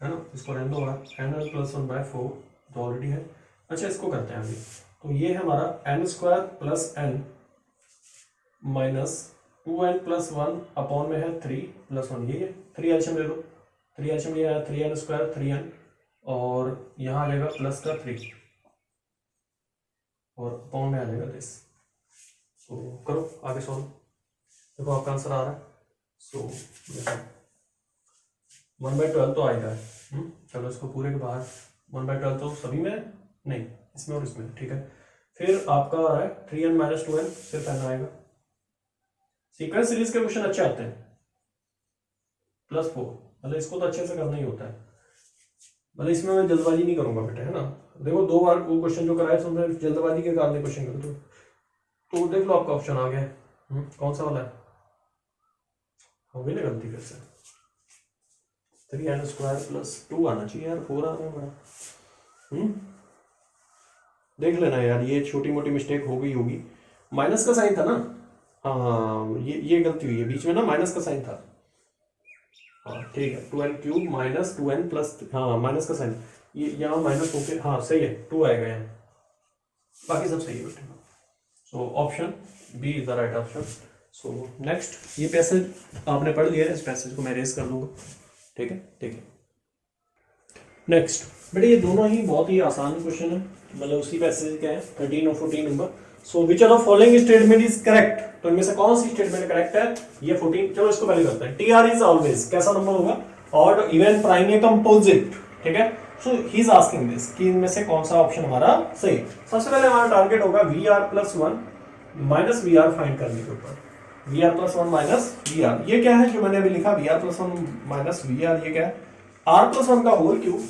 S1: है ना, इसको रहने दो बाहर, nn+1/4 तो ऑलरेडी है। अच्छा इसको करते हैं अभी, तो ये है हमारा n² + n -2n+1 अपॉन में है 3+1, ये 3 एलसीएम ले लो, 3 एलसीएम ये है 3n² 3n, और यहाँ आ जाएगा प्लस का 3 और अपॉन में आ जाएगा दिस। तो करो आगे सॉल्व, देखो आपका आंसर आ रहा है। सो 1/12 तो आएगा, चलो इसको पूरे के बाहर, 1/12 तो सभी में नहीं, इसमें और इसमें, ठीक है। फिर आपका आ रहा है 3n - 2n, सिर्फ n आएगा। सीक्वेंस सीरीज के क्वेश्चन अच्छे आते हैं, +4, मतलब इसको तो अच्छे से करना ही होता है, मतलब इसमें मैं जल्दबाजी नहीं करूंगा बेटा, है ना। देखो 2 बार वो क्वेश्चन जो कराया उसमें जल्दबाजी के कारण क्वेश्चन कर दो, तो देख लो आपका ऑप्शन आ गया, कौन सा वाला है, हो गई ना गलती फिर से, 3n² + 2 आना चाहिए यार, 4 आ रहा है हमारा। देख लेना यार, ये छोटी मोटी मिस्टेक हो गई होगी, माइनस का साइन था ना, हाँ ये गलती हुई है, बीच में ना माइनस का साइन था, हाँ ठीक है, 2n³ - 2n+, हाँ माइनस का साइन, ये यहाँ माइनस होके, हाँ सही है, 2 आएगा यहाँ, बाकी सब सही है बेटे। So option B is the right option. So next, ये पैसेज आपने पढ़ लिया है, इस पैसेज को मैं रेस कर दूंगा, ठीक है, ठीक है। नेक्स्ट बेटे, ये दोनों ही बहुत ही आसान क्वेश्चन है, मतलब उसी पैसेज के हैं, 13 और 14 number. So which of the following statement is correct, तो इनमें से कौन सी स्टेटमेंट करेक्ट है, ये 14, चलो इसको पहले करते हैं। TR इज ऑलवेज कैसा नंबर होगा, ऑड इवन प्राइम या कंपोजिट, ठीक है। सो ही इज आस्किंग दिस कि इनमें से कौन सा ऑप्शन हमारा सही। सबसे पहले हमारा टारगेट होगा VR+1 - VR फाइंड करने के ऊपर, VR+1 - VR, ये क्या है जो मैंने अभी लिखा, VR+1 - VR, ये क्या है, R+1 का होल क्यूब,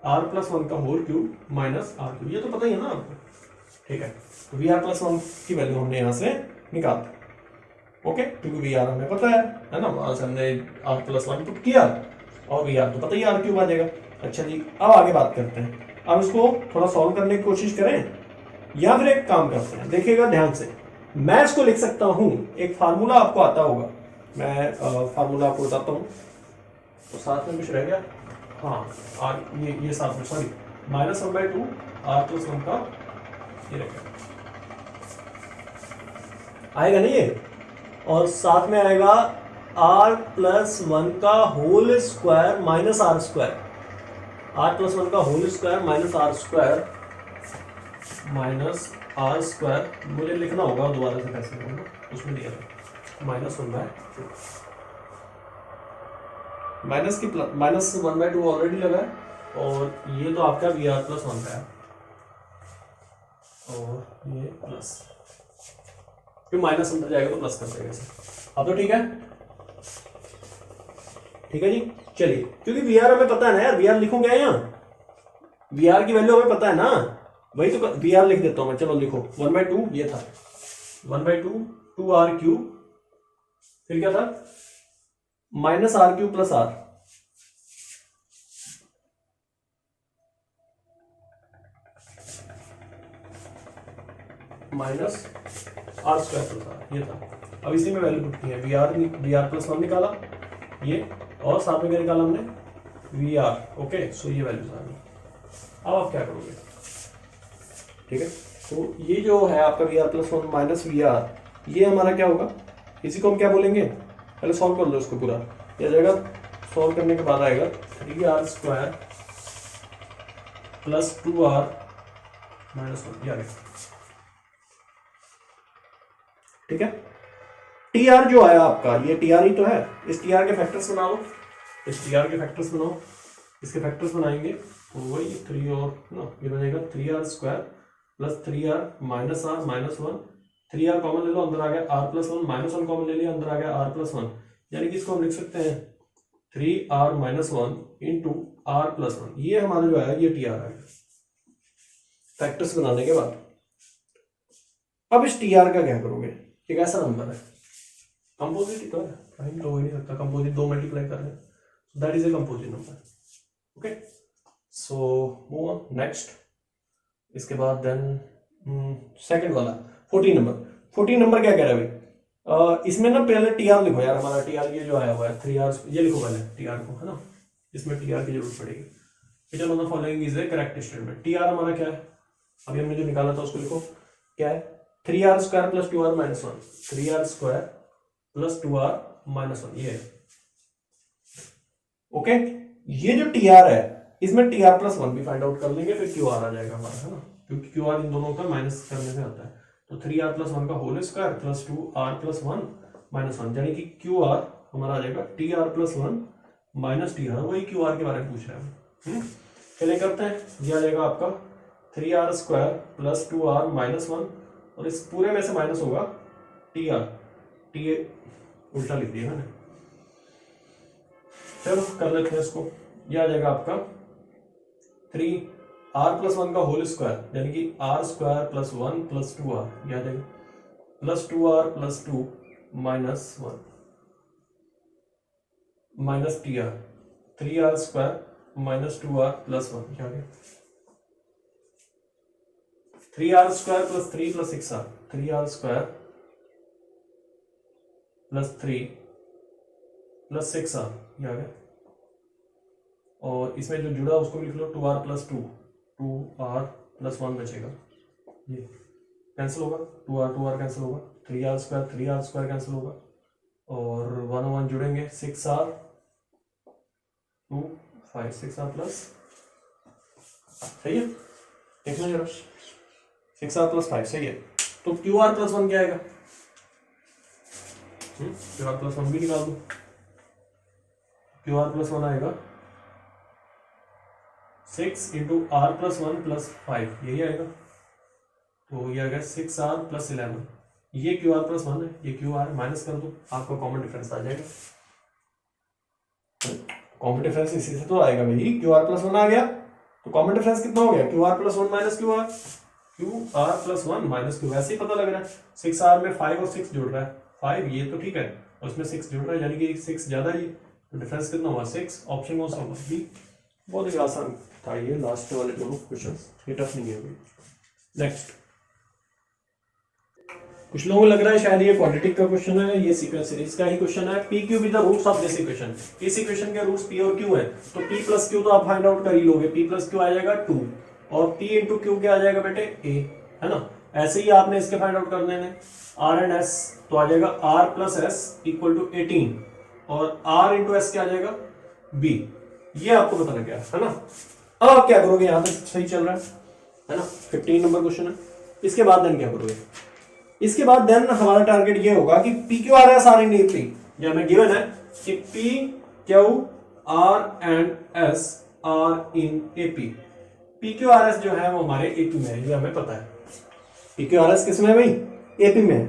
S1: R+1 का होल क्यूब माइनस R³, ये तो पता ही है ना आपको, ठीक है। तो VR+1 की वैल्यू हमने यहाँ से निकाल दी, ओके, क्योंकि VR हमें पता है ना, वहां से हमने R+1 पुट किया और VR तो पता ही R³ आ जाएगा। अच्छा जी, अब आगे बात करते हैं, अब इसको थोड़ा सॉल्व करने की कोशिश करें, या फिर एक काम करते हैं, देखिएगा ध्यान से, मैं इसको लिख सकता हूं, एक फार्मूला आपको आता होगा, मैं फार्मूला आपको बताता हूं, तो साथ में कुछ रह गया, हाँ ये साथ में, सॉरी, -1/2 R+1 का ये रह गया, आएगा नहीं ये, और साथ में आएगा R+1 का whole square minus R², R+1 का होल स्क्वायर माइनस R², मुझे लिखना होगा दोबारा से कैसे होगा, उसमें दिया था -1/2, माइनस की -1/2 ऑलरेडी लगा है, और ये तो आपका VR+1 का है, और ये प्लस, फिर माइनस अंदर जाएगा तो प्लस कर देगा इसे। अब तो ठीक है, ठीक है जी, चलिए, क्योंकि VR हमें पता है ना यार, VR लिखूं क्या यहाँ, VR की वैल्यू हमें पता है ना, वही तो VR लिख देता हूं मैं, चलो लिखो, 1/2 ये था, 1/2 2R³, फिर क्या था, -R³ + R, r square plus r, ये था। अब इसी में वैल्यू पुट की है, वी आर प्लस 1 निकाला ये, और साथ में क्या निकाला हमने वी आर। ओके, सो ये वैल्यूज आ गई। अब आप क्या करोगे, ठीक है, तो ये जो है आपका V r plus 1 minus V r, ये हमारा क्या होगा, इसी को हम क्या बोलेंगे, पहले सॉल्व कर लो इसको पूरा, ये आ जाएगा, सॉल्व करने के बाद आएगा 3r square plus 2r minus 1, ये आ गया, ठीक है। टी आर जो आया आपका, ये टी आर ही तो है, इस टी आर के फैक्टर्स बना लो, इस टी आर के फैक्टर्स बनाओ, इसके फैक्टर्स बनाएंगे तो वही 3 और ना, ये बनेगा 3r square plus 3r minus r minus 1, 3r common ले लो, अंदर आ गया r प्लस 1, माइनस 1 कॉमन ले लिया, अंदर आ गया r प्लस 1, यानी कि इसको हम लिख सकते हैं 3r minus 1 into r plus 1, ये हमारा जो है ये टी आर आएगा फैक्टर्स बनाने के बाद। अब इस टी आर का क्या करोगे, एक ऐसा नंबर है, कंपोजिट ही तो है, प्राइम तो हो ही नहीं सकता, कंपोजिट 2 मल्टीप्लाई कर रहे हैं, that is a composite number. Okay, so move on next. इसके बाद देन सेकंड वाला 14 नंबर। 14 नंबर क्या कह रहा है भाई, इसमें ना पहले टी आर लिखो यार, हमारा टी आर ये जो आया हुआ है 3r, ये लिखो पहले टी आर को, है ना, इसमें टी आर की जरूरत पड़ेगी। It on the following is A correct statement. T R हमारा क्या है, अभी हमने जो निकाला था उसको लिखो, क्या है 3r square plus 2r minus 1, 3r square plus 2r minus 1, ये है। ओके, ये जो टी आर है इसमें टी आर प्लस 1 भी फाइंड आउट कर लेंगे, फिर क्यू आर आ जाएगा हमारा, है ना, क्योंकि क्यू आर इन दोनों का माइनस करने से आता है। तो 3r प्लस 1 का whole square plus 2r plus 1 minus 1, यानी कि क्यू आर हमारा आ जाएगा T r plus 1 minus T r, वही क्यू आर के बारे में पूछ रहे हैं। चलिए करते हैं, ये आ जाएगा आपका 3r square plus 2r minus 1, और इस पूरे में से माइनस होगा टी आर, टी उल्टा लिख दिया मैंने। चलो कर लेते हैं इसको, ये आ जाएगा आपका 3r प्लस 1 का होल स्क्वायर, यानी कि r square plus 1 plus 2r, ये आ जाएगा plus 2r plus 2 minus 1 minus T are, 3r square minus 2r plus 1, ये आ गया 3r square plus 3 plus 6r, 3r square plus 3 plus 6r, ये आ गया, और इसमें जो जुड़ा उसको लिख लो 2r प्लस 2, 2r प्लस 1 बचेगा, ये कैंसिल होगा, 2r कैंसिल होगा, 3r स्क्वायर कैंसिल होगा, और 1 1 जुड़ेंगे, 6r 2 5, 6r प्लस, सही है, देखना जरा, 6r प्लस 5 सही है। तो QR प्लस 1 क्या आएगा, QR प्लस 1 भी निकाल दो, QR प्लस 1 आएगा 6 इंटू आर प्लस 1 प्लस 5, यही आएगा, तो ये आएगा 6r प्लस 11, ये QR प्लस 1 है, ये QR माइनस कर दो, आपका कॉमन डिफरेंस आ जाएगा। कॉमन डिफरेंस इसी से तो आएगा भाई, QR प्लस 1 आ गया, तो कॉमन डिफरेंस कितना हो गया, QR plus 1 minus QR plus 1 minus Q, वैसे ही पता लग रहा है, 6r में 5 और 6 जुड़ रहा है, 5 ये तो ठीक है, और उसमें 6 जुड़ रहा है, यानी कि 6 ज्यादा ही, तो डिफरेंस कितना हुआ 6, ऑप्शन कौन सा होगा बी। बहुत ही आसान था ये लास्ट वाले दोनों क्वेश्चन, ये टफ नहीं है। नेक्स्ट, कुछ लोगों को लग रहा है शायद ये क्वाड्रेटिक का क्वेश्चन है, ये सीक्वेंस सीरीज का ही क्वेश्चन है। P q be the roots of this equation, इस इक्वेशन के रूट्स पी और क्यू है, तो पी प्लस क्यू तो आप फाइंड आउट कर ही लोगे, पी प्लस क्यू आ जाएगा 2, और p इंटू क्यू क्या आ जाएगा बेटे a, है ना। ऐसे ही आपने इसके फाइंड आउट करने हैं r एंड s, तो आ जाएगा r plus s equal to 18, और r इंटू एस क्या आ जाएगा b, ये आपको पता लग गया, है ना। अब आप क्या करोगे, यहां तक सही चल रहा है ना, 15 नंबर क्वेश्चन है। इसके बाद देन क्या करोगे, इसके बाद देन हमारा टारगेट ये होगा कि p q r s are in AP, या हमें गिवन है कि p q r and s are in AP. P q r s जो है वो हमारे एपी में है, ये हमें पता है। पी क्यू आर एस किस में है भाई, एपी में है।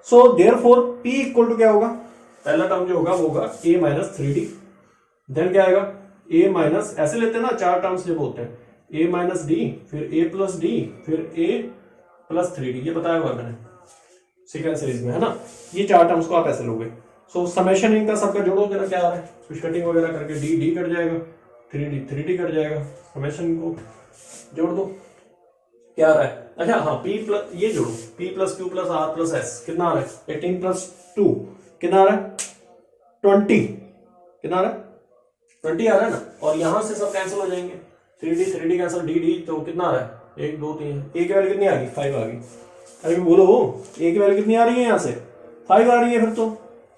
S1: So therefore p equal to क्या होगा, पहला टर्म जो होगा वो होगा ए माइनस 3d, देन क्या आएगा ए माइनस, ऐसे लेते हैं ना चार टर्म्स जब होते हैं, ए माइनस डी, फिर ए प्लस डी, फिर ए प्लस 3d, ये बताया हुआ मैंने सीक्वेंस सीरीज में, है ना। ये चार टर्म्स को आप ऐसे लोगे। सो समेशन इनका सबका जोड़ोगे ना, क्या आ रहा है, कुछ कटिंग वगैरह करके डी डी कट जाएगा, 3d कट जाएगा, समेशन को जोड़ दो, क्या आ रहा है? अच्छा हाँ, p प्लस ये जोड़ो, p plus q plus r plus s कितना आ रहा है? 18 प्लस 2 कितना आ रहा है? 20 कितना आ रहा है? 20 आ रहा है ना। और यहां से सब कैंसिल हो जाएंगे, 3D कैंसिल, डी तो कितना आ रहा है? 1 2 3, ए की वैल्यू कितनी आ गई? 5 आ गई। अरे बोलो ए की वैल्यू कितनी आ रही है? यहाँ से 5 आ रही है। फिर तो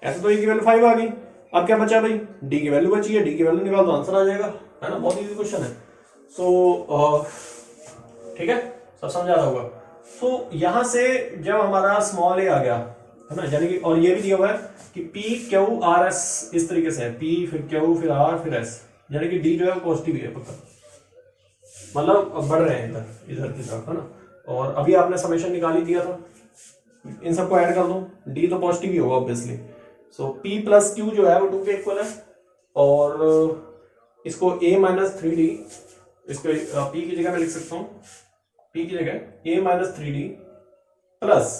S1: ऐसे तो ए की वैल्यू 5 आ गई। अब क्या बचा भाई? डी की वैल्यू बची है, डी की वैल्यू निकाल तो आंसर आ जाएगा, है ना। बहुत इजी क्वेश्चन है। सो ठीक है, सब समझ आ रहा होगा। तो यहां से जब हमारा स्मॉल ए आ गया, है ना, यानी कि, और ये भी दिया हुआ है कि पी क्यू आर एस इस तरीके से है, पी फिर क्यू फिर आर फिर एस, यानी कि डी जो है वो पॉजिटिव है पक्का, मतलब बढ़ रहे हैं इधर इधर की तरफ, है ना। और अभी आपने समेशन निकाल ही दिया था, इन सबको ऐड कर दो, डी तो पॉजिटिव ही होगा ऑब्वियसली। सो पी प्लस क्यू जो है वो 2 के इक्वल है, और इसको a माइनस 3d, इसको p की जगह मैं लिख सकता हूँ, p की जगह a minus 3d plus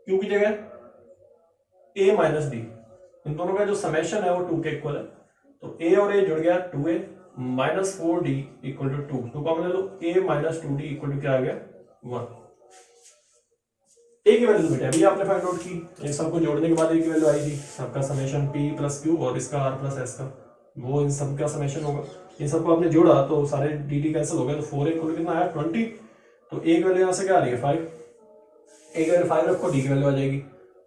S1: q की जगह a माइनस d, इन दोनों का जो समेशन है वो 2 के इक्वल है। तो a और a जुड़ गया 2a minus 4d equal to 2 common ले लो, a minus 2d equal to क्या आ गया? 1। ए की वैल्यू बेटा अभी आपने फाइंड आउट की, इन सबको जोड़ने के बाद ए की वैल्यू आई थी, सबका समेशन p प्लस क्यू और इसका r प्लस एस का, वो इन सब का समेशन होगा। इन सबको आपने जोड़ा तो सारे dt कैंसिल हो गए, तो 4 इक्वल कितना आया? 20। तो ए की वैल्यू यहाँ से क्या आ रही है? 5। ए की वैल्यू 5 रखो, डी की वैल्यू आ जाएगी,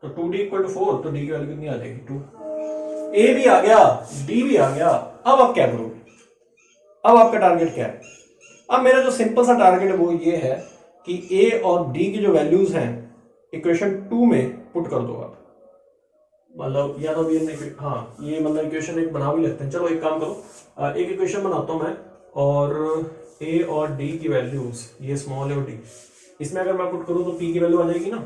S1: तो 2d इक्वल टू 4, तो डी की वैल्यू कितनी आ जाएगी? 2। ए भी आ गया, डी भी आ गया। अब आप क्या करोगे? अब आपका टारगेट क्या है? अब मेरा जो सिंपल सा टारगेट है वो ये है कि ए और डी की जो वैल्यूज हैं इक्वेशन 2 में पुट कर दो आप, मतलब या तो ये हाँ ये मतलब इक्वेशन एक बना भी लेते हैं। चलो एक काम करो, एक इक्वेशन बनाता हूं मैं, और ए और डी की वैल्यूज, ये स्मॉल ए और डी, इसमें अगर मैं पुट करूं तो पी की वैल्यू आ जाएगी ना।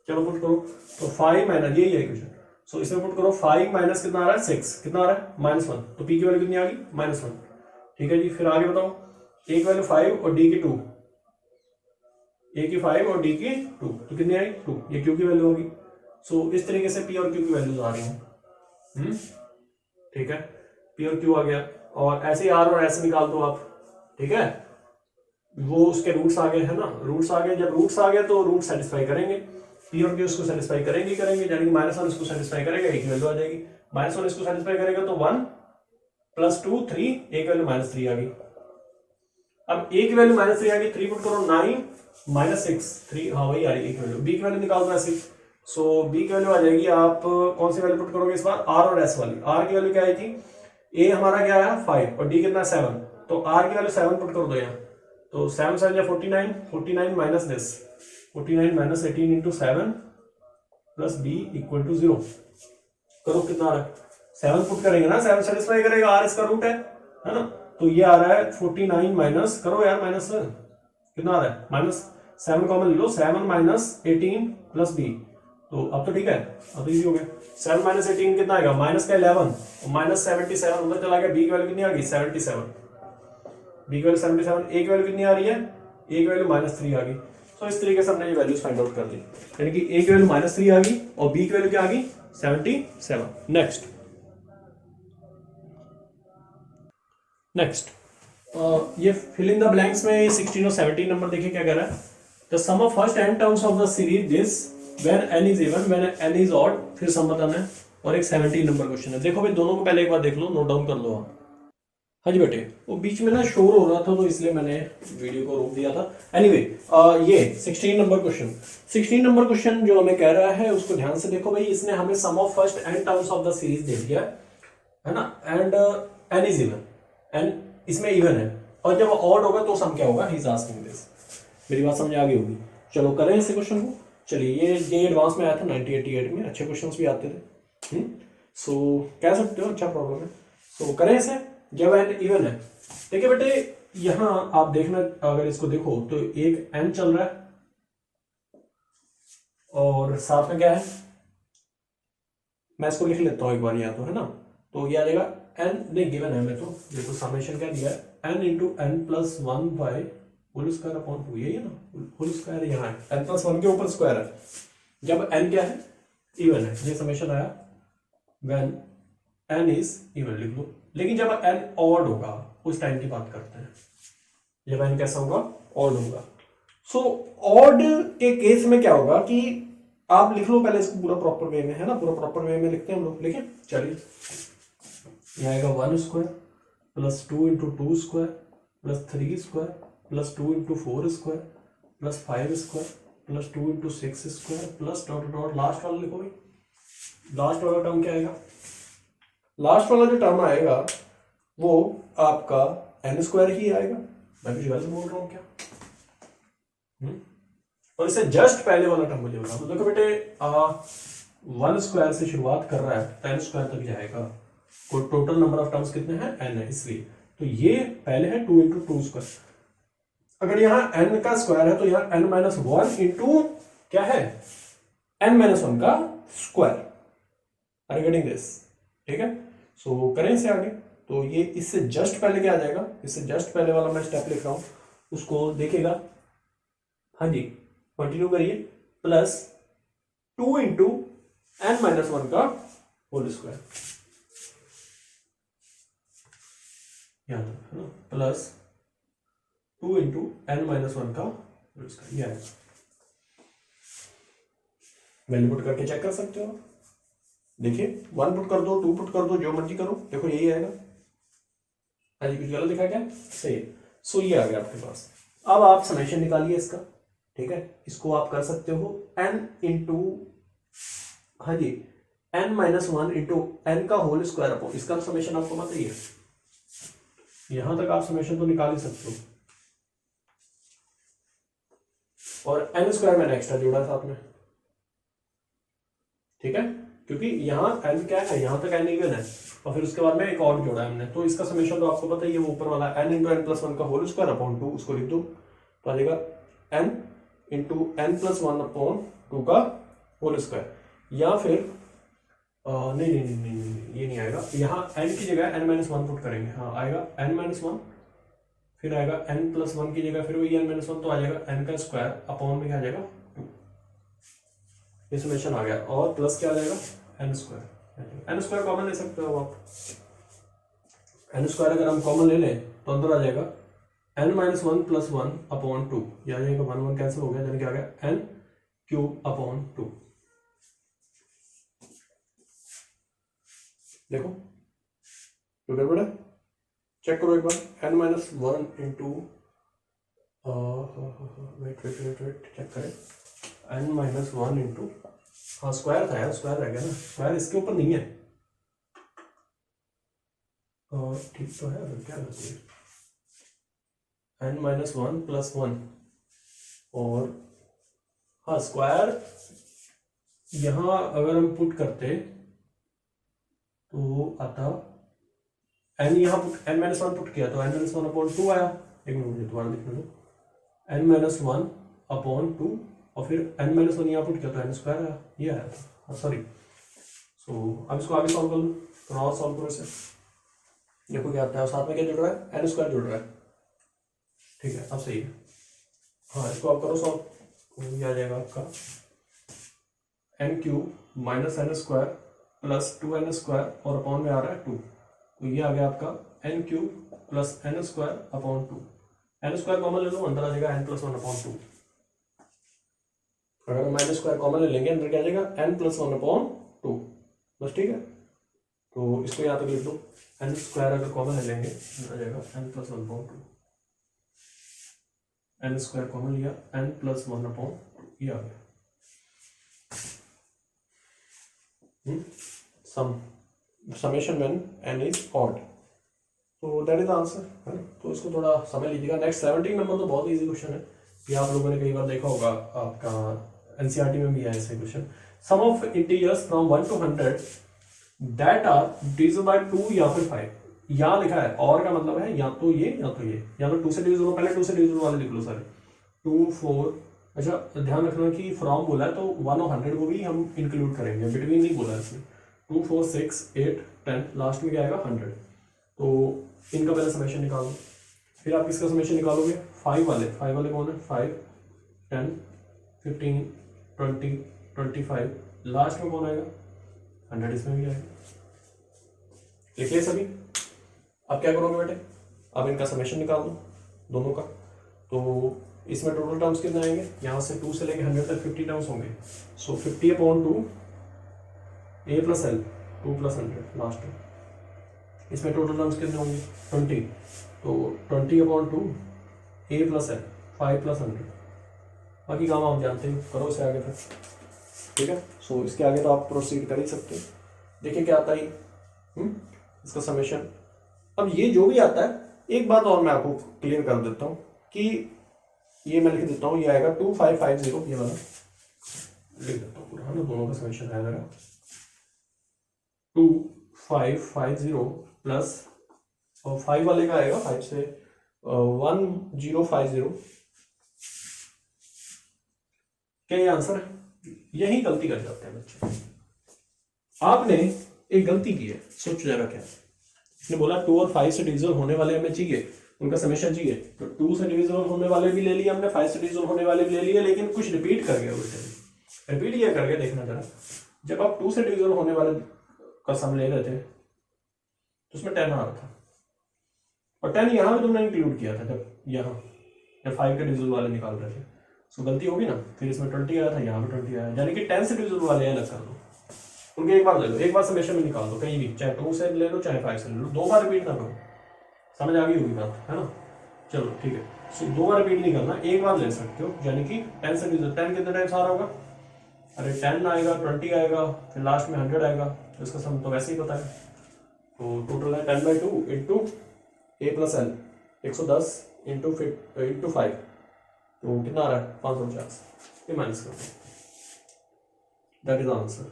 S1: चलो पुट करो, तो 5 माइनस, यही है इक्वेशन। सो इसमें पुट करो, 5 माइनस कितना आ रहा है? 6, कितना आ रहा है? -1, तो पी की वैल्यू कितनी आ गई? -1। ठीक है जी, फिर आगे बताओ, ए की वैल्यू 5 और डी की 2, ए की 5 और डी की 2, तो कितनी आई? 2, ये क्यू की वैल्यू होगी। सो इस तरीके से पी और क्यू की वैल्यूज आ रही हैं। ठीक है, पी और क्यू आ गया, और ऐसे ही आर और एस निकाल दो आप। ठीक है, वो उसके रूट्स आ गए, है ना, रूट्स आ गए। जब रूट्स आ गए तो रूट सेटिस्फाई करेंगे, पी और क्यू इसको सेटिस्फाई करेंगे यानी कि -1 इसको सेटिस्फाई करेगा, ए की वैल्यू आ जाएगी। -1 इसको सेटिस्फाई करेगा तो 1 प्लस 2 3, ए की वैल्यू -3 आ गई। अब ए की वैल्यू -3 आ गई, 3 पुट करो, 9 माइनस 6, 3, हाँ वही आ रही है ए की वैल्यू। बी की वैल्यू निकाल दो ऐसे। सो बी की वैल्यू आ जाएगी, आप कौन सी वैल्यू पुट करोगे इस बार? आर और एस वाली। आर की वैल्यू क्या आई थी? ए हमारा क्या आया? 5 और डी कितना? 7, तो आर की वैल्यू 7 पुट कर दो यहाँ। तो 7 7 या 49, 49 minus this, 49 minus 18 into 7 plus b equal to 0। करो कितना आ रहा है? 7 पुट करेंगे ना, 7 सेटिस्फाई करेगा, आर इसका रूट है ना। तो ये आ रहा है 49 माइनस, करो यार माइनस, कितना आ रहा है? -7 कॉमन ले लो, 7 माइनस 18 प्लस बी, तो अब तो ठीक है, अब तो इजी हो गया। 7 माइनस 18 कितना आएगा? माइनस का 11, माइनस 77 उधर चला गया, बी की वैल्यू कितनी आ गई? 77, बी की वैल्यू 77, ए की वैल्यू कितनी आ रही है? ए की वैल्यू -3 आ गई। तो इस तरीके से हमने ये वैल्यूज फाइंड आउट कर ली, यानी कि ए की वैल्यू -3 आ गई और बी की वैल्यू क्या आ गई? 77। नेक्स्ट ये फिल इन द ब्लैंक्स में 16 और 17 नंबर देखिए क्या कह रहा है। The sum of first n terms of the series this when n is even when n is odd, फिर सम बताना है। और एक 17 नंबर क्वेश्चन है। देखो भाई दोनों को पहले एक बार देख लो, नोट डाउन कर लो आप। हाँ जी बेटे, वो बीच में ना शोर हो रहा था तो इसलिए मैंने वीडियो को रोक दिया था। एनीवे ये 16 नंबर क्वेश्चन, 16 नंबर क्वेश्चन जो हमें कह रहा है उसको ध्यान से देखो भाई। इसने हमें sum of first n terms of the series दे दिया है ना, and n is even, n इसमें इवन है, और जब ऑड होगा तो सम क्या होगा? He is asking this. मेरी बात समझ आ गई होगी। चलो करें इस क्वेश्चन को। चलिए ये एडवांस में आया था 1988 में, अच्छे क्वेश्चंस भी आते थे। सो कह सकते हो अच्छा प्रॉब्लम है। सो करें इसे, जब n इवन है। देखिए बेटे यहां आप देखना, अगर इसको देखो तो एक n चल रहा है और साथ में क्या है, मैं इसको लिख लेता हूं एक बार यहाँ तो, है ना। तो ये आ जाएगा n, नहीं गिवन है हमें, तो देखो समेशन क्या दिया है, n into n plus 1 by whole square upon 2, यही है ना, होल स्क्वायर यहाँ है, n प्लस 1 के ऊपर स्क्वायर है। जब n क्या है? इवन है, ये समेशन आया व्हेन n इज इवन, लिख लो। लेकिन जब n ऑड होगा उस टाइम की बात करते हैं, जब n कैसा होगा? ऑड होगा। सो ऑड के केस में क्या होगा कि आप लिख लो पहले इसको पूरा प्रॉपर वे में, है ना, पूरा प्रॉपर वे में लिखते हैं हम लोग, लिखे चलिए। यह आएगा 1 square plus 2 into 2 square plus 3 square plus 2 into 4 square plus 5 square plus 2 into 6 square plus dot dot last वाला लिखो भाई। लास्ट वाला टर्म क्या आएगा? लास्ट वाला जो टर्म आएगा वो आपका n स्क्वायर ही आएगा। मैं कुछ गलत बोल रहा हूँ क्या? और इससे जस्ट पहले वाला टर्म मुझे बता। तो देखो बेटे 1 स्क्वायर से शुरुआत कर रहा है 10 स्क्वायर तक जाएगा। को टोटल नंबर ऑफ टर्म्स कितने हैं? n है, इसलिए तो ये पहले है 2 इंटू 2 स्क्वायर। अगर यहाँ n का स्क्वायर है तो यहाँ n माइनस 1 इंटू क्या है? n माइनस 1 का square. Are you getting this? ठीक है, सो करें इसे आगे। तो ये इससे जस्ट पहले क्या आ जाएगा? इससे जस्ट पहले वाला मैं स्टेप लिख रहा हूं, उसको देखेगा। हाँ जी, कंटिन्यू करिए। प्लस 2 इंटू n माइनस 1 का होल स्क्वायर, याद रखना, प्लस 2 इंटू n माइनस 1 का होल स्क्वायर। ये आएगा, वैल्यू पुट करके चेक कर सकते हो। देखिए 1 पुट कर दो, 2 पुट कर दो, जो मर्जी करो, देखो यही आएगा। आज कुछ गलत दिखा क्या? सही है। सो ये आ गया आपके पास। अब आप समेशन निकालिए इसका, ठीक है। इसको आप कर सकते हो n इंटू, हाँ जी, n माइनस 1 इंटू n का होल स्क्वायर अपॉन, इसका समेशन आपको पता ही है। यहां तक आप समेशन तो निकाल ही सकते हो। और n स्क्वायर मैंने एक्स्ट्रा जोड़ा साथ में, ठीक है, क्योंकि यहाँ n क्या है, यहां तक n इवन है और फिर उसके बाद में एक और जोड़ा है हमने। तो इसका समेशन तो आपको पता ही है, वो ऊपर वाला n इंटू n प्लस 1 का होल स्क्वायर अपॉन 2, उसको लिख दो तो आ जाएगा n into n plus 1 upon 2 का होल स्क्वायर। या फिर नहीं नहीं नहीं नहीं नहीं, ये नहीं आएगा। यहाँ n की जगह n माइनस 1 पुट करेंगे। हाँ आएगा n माइनस 1, फिर आएगा n प्लस 1 की जगह फिर वही n माइनस 1, तो आ जाएगा n का स्क्वायर अपॉन में क्या आ जाएगा 2। ये समेशन आ गया। और प्लस क्या आ जाएगा? n square. n square common ले सकते हो आप। n स्क्वायर अगर हम कॉमन ले लें तो अंदर आ जाएगा n माइनस 1 प्लस 1 अपॉन 2, ये आ जाएगा 1 1 कैंसिल हो गया, यानी क्या आ गया n क्यूब अपॉन 2। देखो तो गड़बड़ है, चेक करो एक बार। n minus 1 into, wait wait wait wait, check करें। n माइनस 1 इंटू, हाँ स्क्वायर था यार, स्क्वायर रह गया ना, स्क्वायर इसके ऊपर नहीं है। और ठीक तो है, क्या करती है? n माइनस 1 प्लस 1 और हाँ स्क्वायर यहाँ अगर हम पुट करते तो आता n, यहाँ पुट n माइनस 1 पुट किया तो n माइनस 1 अपॉन 2 आया। एक मिनट मुझे दोबारा लिखने दो, n माइनस 1 अपॉन 2 और फिर n माइनस 1 यहाँ पुट किया तो n स्क्वायर आया, ये आया था, सॉरी। सो अब इसको आगे सॉल्व कर लो, थोड़ा और सॉल्व करो इसे, देखो क्या आता है। साथ में क्या जुड़ रहा है? n स्क्वायर जुड़ रहा है, ठीक है, अब सही है। हाँ इसको आप करो सॉल्व, ये आ जाएगा आपका n cube minus n square plus 2n square और अपॉन में आ रहा है 2, तो ये आ गया आपका n cube plus n square upon 2। n square common ले लो, अंदर आ जाएगा n प्लस 1 अपॉन 2। अगर हम n स्क्वायर कॉमन ले लेंगे अंदर क्या आ जाएगा? n प्लस 1 अपॉन 2, बस ठीक है। तो इसको यहाँ तक लिख दो, n स्क्वायर अगर कॉमन ले लेंगे आ जाएगा n plus 1 upon 2। n square common लिया, n प्लस 1 अपॉन 2, ये आ गया sum, summation when n is odd. तो दैट इज द आंसर, है ना। तो इसको थोड़ा समझ लीजिएगा। नेक्स्ट 17 नंबर तो बहुत इजी क्वेश्चन है, ये आप लोगों ने कई बार देखा होगा, आपका एनसीईआरटी में भी है ऐसे question. Sum of integers from 1 to 100 that are divisible by 2 या फिर 5। यहाँ लिखा है और का मतलब है या तो ये या तो ये, या तो 2 से डिविजिबल, पहले 2 से डिविजिबल वाले लिख लो सारे, 2 4। अच्छा ध्यान रखना कि फ्रॉम बोला है तो 1 और 100 को भी हम इंक्लूड करेंगे, बिटवीन नहीं बोला है इसमें। 2 4 6 8 10, लास्ट में क्या आएगा 100। तो इनका पहले समेशन निकालो, फिर आप इसका समेशन निकालोगे। 5 वाले कौन है? 5 10 15 20 25, लास्ट में कौन आएगा? 100, इसमें भी आएगा। लिखिए सभी। अब क्या करोगे बेटे? अब इनका समेशन निकाल दो दोनों का। तो इसमें टोटल टर्म्स कितने आएंगे, यहाँ से 2 से लेके 100 तक 50 टर्म्स होंगे। सो 50/2 a प्लस एल 2 + 100 लास्ट में। इसमें टोटल टर्म्स कितने होंगे 20, तो 20/2 a प्लस एल 5 + 100। बाकी काम आप जानते हो, करो इसे आगे फिर, ठीक है। सो इसके आगे तो आप प्रोसीड कर ही सकते हो। देखिए क्या आता है इसका समेशन। अब ये जो भी आता है, एक बात और मैं आपको क्लियर कर देता हूँ कि ये मैं लिख देता हूँ, ये आएगा 2550, ये वाला लिख देता हूँ पूरा, है ना, दोनों का समेशन आएगा 2550 प्लस, और 5 वाले का आएगा 5 से 1050। क्या ये आंसर है? यही गलती कर जाते हैं बच्चे। आपने एक गलती की है, सोच जरा क्या। इसने बोला 2 और 5 से डिविजन होने वाले हमें चाहिए, उनका समेशन चाहिए, तो 2 से डिविजन होने वाले भी ले लिए हमने, 5 से डिविजन होने वाले भी ले लिए, लेकिन कुछ रिपीट कर गया उल्टे। रिपीट ये कर गया, देखना जरा। जब आप 2 से डिविजन होने वाले का सम ले रहे थे तो उसमें 10 आ रहा था, और 10 यहाँ पे तुमने इंक्लूड किया था जब 5 के डिविजन वाले निकाल रहे थे। सो गलती होगी ना, फिर इसमें 20 आया था, यहाँ पे 20 आया, यानी कि 10 से डिविजन वाले अलग कर दो, उनके एक बार ले लो, एक बार समेशन में निकाल दो कहीं भी, चाहे 2 से ले लो चाहे 5 से ले लो, 2 बार रिपीट ना करो। समझ आ गई होगी बात, है ना। चलो ठीक है। सो 2 बार रिपीट नहीं करना, एक बार ले सकते हो, यानी कि 10 से डिविजन 10 कितने टाइम्स आ रहा होगा, अरे 10 आएगा, 20 आएगा, फिर लास्ट में 100 आएगा, तो इसका सम तो वैसे ही पता है। तो टोटल है 10/2 into a plus L 110 into 5, तो कितना आ रहा है 550। ये माइनस कर दो, दैट इज आंसर।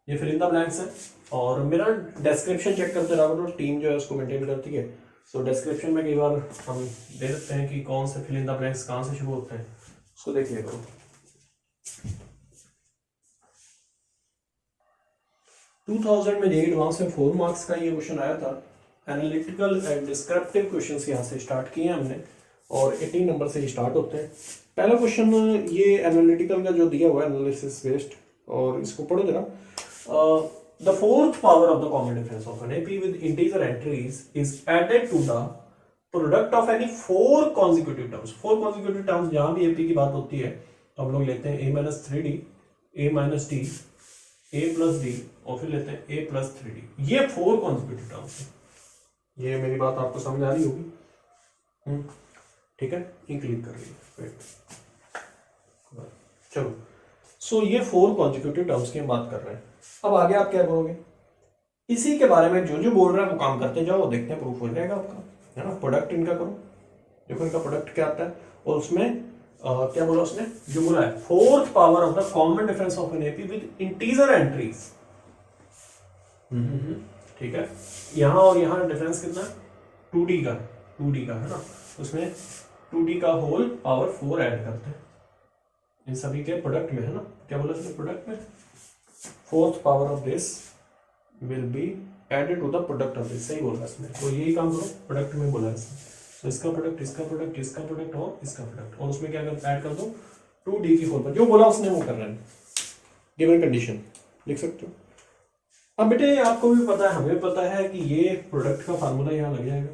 S1: ये फिल इन द ब्लैंक्स है, और मेरा डिस्क्रिप्शन चेक करते रहो करो, टीम जो है उसको मेंटेन करती है। सो डिस्क्रिप्शन में कई बार हम दे सकते हैं कि कौन से फिल इन द ब्लैंक्स कहाँ से शुरू होते हैं, उसको देख लिया करो। 2000 में जे एडवांस में 4 मार्क्स का ये क्वेश्चन आया था। एनालिटिकल एंड डिस्क्रिप्टिव क्वेश्चंस यहाँ से स्टार्ट किए हैं हमने, और 18 नंबर से स्टार्ट होते हैं। पहला क्वेश्चन ये एनालिटिकल का जो दिया हुआ है, एनालिसिस बेस्ड, और इसको पढ़ो जरा। The fourth power of the common difference of an AP with integer entries is added to the product of any 4 consecutive terms. 4 consecutive terms जहाँ भी AP की बात होती है तो हम लोग लेते हैं a minus 3d, a minus d, a plus d, और फिर लेते हैं a plus 3d। ये 4 consecutive terms है। ये मेरी बात आपको समझ आ रही होगी, ठीक है। क्लिक कर रही है, चलो। सो ये 4 कॉन्जिक्यूटिव टर्म्स की हम बात कर रहे हैं। अब आगे आप क्या करोगे, इसी के बारे में जो जो बोल रहा है वो काम करते जाओ, देखते हैं प्रूफ हो जाएगा आपका, है ना। प्रोडक्ट इनका करो, देखो इनका प्रोडक्ट क्या आता है, और उसमें क्या बोला उसने, जो बोला है 4th power of the common difference of an AP with integer entries. ठीक है, यहाँ और यहाँ डिफरेंस कितना है 2d का है ना, उसमें 2d का होल पावर 4 ऐड करते हैं इन सभी के प्रोडक्ट में, है ना। क्या बोला इसने प्रोडक्ट में, 4th power of this will be added to the product of this. सही बोला इसने, तो यही काम करो, प्रोडक्ट में बोला इसने। तो इसका प्रोडक्ट, इसका प्रोडक्ट, इसका प्रोडक्ट और इसका प्रोडक्ट, और उसमें क्या ऐड कर दो 2d की 4 पर, जो बोला उसने वो कर रहे हैं। गिवन कंडीशन लिख सकते हो। अब बेटे आपको भी पता है, हमें पता है कि ये प्रोडक्ट का फार्मूला यहाँ लग जाएगा,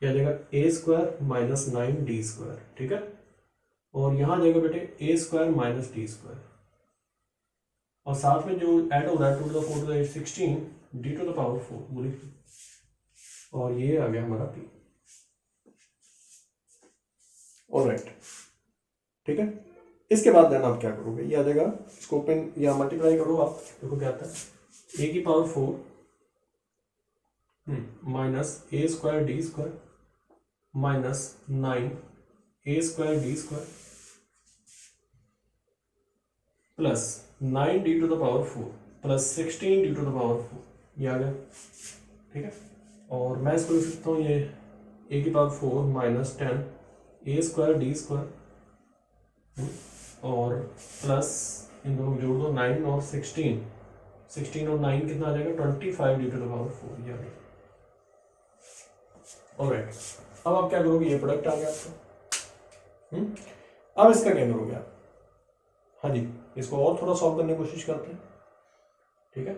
S1: क्या जाएगा a² माइनस 9d², ठीक है। और यहाँ जाएगा बेटे a² माइनस d², और साथ में जो ऐड हो रहा है 2 to the 4 to the 16 d to the power 4 बोली, और ये आ गया हमारा p। ऑलराइट, ठीक है। इसके बाद देन आप क्या करोगे, ये आ जाएगा, इसको ओपन या मल्टीप्लाई करो आप, देखो क्या आता है a की power 4 minus a² d² minus 9 a² d² plus 9d to the power 4 plus 16d to the power 4, ये आ गया, ठीक है। और मैं इसको लिख सकता हूँ, ये a की पावर 4 माइनस 10 a² d² और प्लस इन दोनों को जोड़ दो 9 और 16 और 9 कितना आ जाएगा 25d to the power 4, ये आ गया। ऑलराइट, अब आप क्या करोगे, ये प्रोडक्ट आ गया आपका। अब इसका क्या करोगे आप, हाँ जी, इसको और थोड़ा सॉल्व करने की कोशिश करते हैं, ठीक है।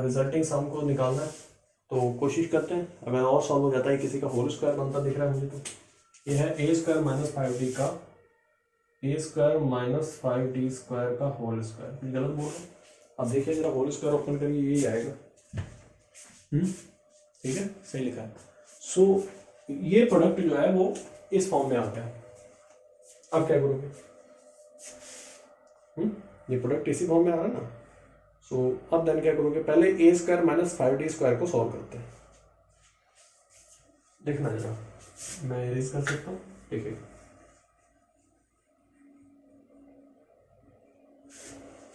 S1: रिजल्टिंग सम को निकालना है तो कोशिश करते हैं, अगर और सॉल्व हो जाता है, किसी का होल स्क्वायर बनता दिख रहा है मुझे, तो ये है a² माइनस 5d का ए स्क्वायर माइनस 5d² का होल स्क्वायर, कुछ गलत बोल रहा हूँ? अब देखिए जरा, होल स्क्वायर ओपन करिए, यही आएगा। ठीक है, सही लिखा है। सो ये प्रोडक्ट जो है वो इस फॉर्म में आ गया। अब क्या करोगे? ये प्रोडक्ट इसी फॉर्म में आ रहा है ना। सो अब देन क्या करोगे? पहले ए स्क्वायर माइनस 5d² को सॉल्व करते हैं। देखना जरा, मैं इरेज कर सकता हूँ। देखिए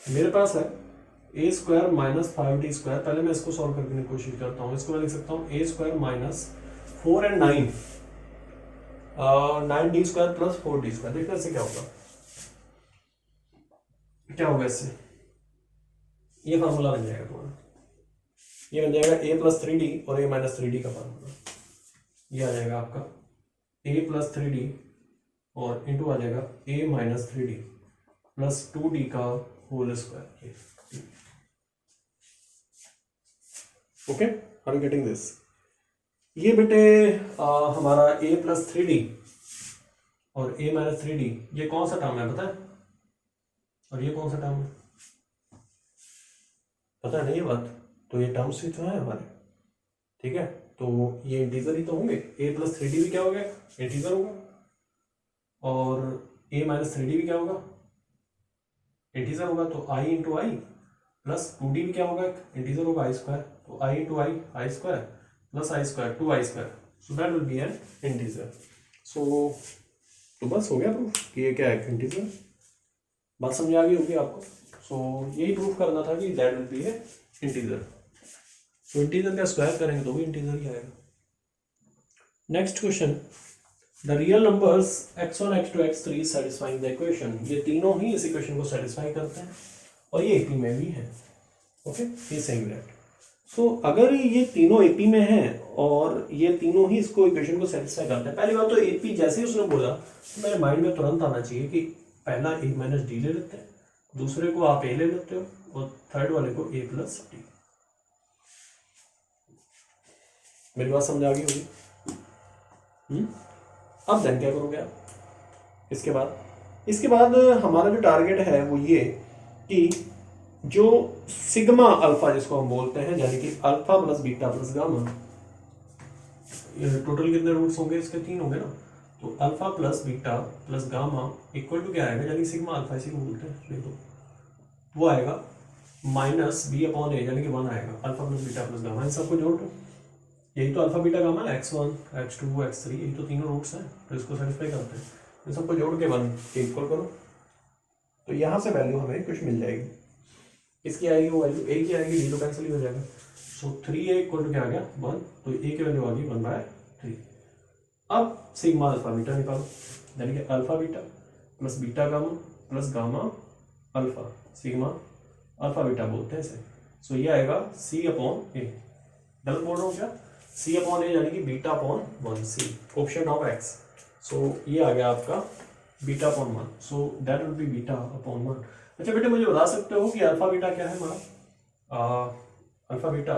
S1: मेरे पास है ए स्क्वायर माइनस 5d²। पहले मैं इसको सॉल्व करने की कोशिश करता हूँ। इसको मैं लिख सकता हूँ ए स्क्वायर माइनस 4 और 9 9d² प्लस 4d²। देखना इससे क्या होगा, क्या होगा इससे? ये फार्मूला बन जाएगा तुम्हारा, ये बन जाएगा a प्लस 3d और a माइनस 3d का फार्मूला। ये आ जाएगा आपका a प्लस 3d और इंटू आ जाएगा a minus 3d plus 2d का whole square. Okay, are you getting this? ये बेटे हमारा a प्लस 3d और a माइनस 3d, ये कौन सा टर्म है पता है? और ये कौन सा टर्म है पता है? नहीं ये बात तो ये टर्म्स ही तो है हमारे। ठीक है, तो ये इंटीजर ही तो होंगे। a प्लस 3d भी क्या हो गया? इंटीजर होगा। और a माइनस 3d भी क्या होगा? इंटीजर होगा। तो i into I plus 2d भी क्या होगा? इंटीजर होगा, आई स्क्वायर। तो i into I square plus I square 2i²। So that will be an integer. So तो बस हो गया प्रूफ कि ये क्या है? इंटीजर। बात समझ आ गई होगी आपको। सो यही प्रूफ करना था कि that will B a integer. तो इंटीजर का स्क्वायर करेंगे तो भी इंटीजर ही आएगा। Next question, the real numbers x1 x2 x3 satisfying the equation. ये तीनों ही इस इक्वेशन को सेटिस्फाई करते हैं और ये एपी में भी है। ओके, ये सेम दैट। सो अगर ये तीनों एपी में हैं और ये तीनों ही इसको इक्वेशन को सेटिस्फाई करते हैं, पहली बात तो एपी जैसे ही उसने बोला तो मेरे माइंड में तुरंत आना चाहिए कि पहला a माइनस डी ले लेते हैं, दूसरे को आप a ले लेते हो और थर्ड वाले को a प्लस डी। मेरी बात समझ आ गई होगी? अब देन क्या करोगे आप? इसके बाद हमारा जो टारगेट है वो ये कि जो सिग्मा अल्फा जिसको हम बोलते हैं, यानी कि alpha plus beta plus gamma, total कितने रूट्स होंगे इसके? 3 होंगे ना। तो alpha plus beta plus gamma equal to क्या आएगा? यानी सिग्मा अल्फा इसी को बोलते हैं, देखो वो आएगा माइनस बी अपॉन ए, यानी कि 1 आएगा। Alpha plus beta plus gamma, इन सबको जोड़ दो। यही तो अल्फा बीटा गामा है, x1 x2 x3, यही तो तीनों रूट्स हैं, तो इसको सेटिस्फाई करते हैं। इन सबको जोड़ के 1 के इक्वल करो तो यहाँ से वैल्यू हमें कुछ मिल जाएगी। इसकी आएगी वो वैल्यू a की आएगी, डी तो कैंसिल ही हो जाएगा। सो 3a इक्वल टू क्या आ गया? 1। तो a की वैल्यू आ गई 1/3। अब सिग्मा अल्फा बीटा निकालो, यानी कि alpha beta plus beta gamma plus gamma alpha, sigma alpha beta बोलते हैं इसे। सो ये आएगा c अपॉन ए। गलत बोल रहा हूँ क्या? c अपॉन ए यानी कि beta upon 1, c option of x। सो ये आ गया आपका beta upon 1। So that will B beta upon 1। अच्छा बेटे मुझे बता सकते हो कि अल्फा बीटा क्या है हमारा? Alpha beta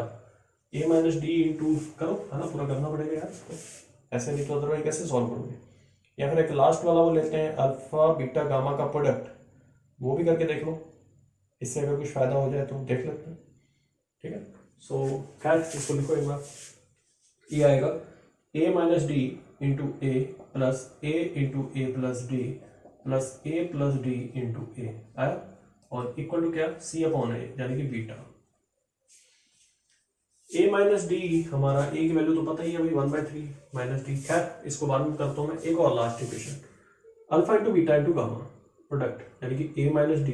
S1: a minus D into करो, है ना, पूरा करना पड़ेगा यार, ऐसे नहीं तो अदरवाइज कैसे सॉल्व करोगे? या फिर एक लास्ट वाला वो लेते हैं, अल्फा बीटा गामा का प्रोडक्ट, वो भी करके देख लो, इससे अगर कुछ फायदा हो जाए तो देख लेते हैं। ठीक है, सो खैर इसको लिखो एक बार। ये आएगा a minus D into A plus A into A plus D plus A plus D into A आया, और इक्वल टू क्या? c अपॉन ए, यानी कि बीटा। a माइनस डी हमारा a की वैल्यू तो पता ही है भाई 1/3 माइनस डी। खैर इसको बाद में करता हूँ मैं। एक और last equation, alpha into beta into gamma product, यानी कि a minus D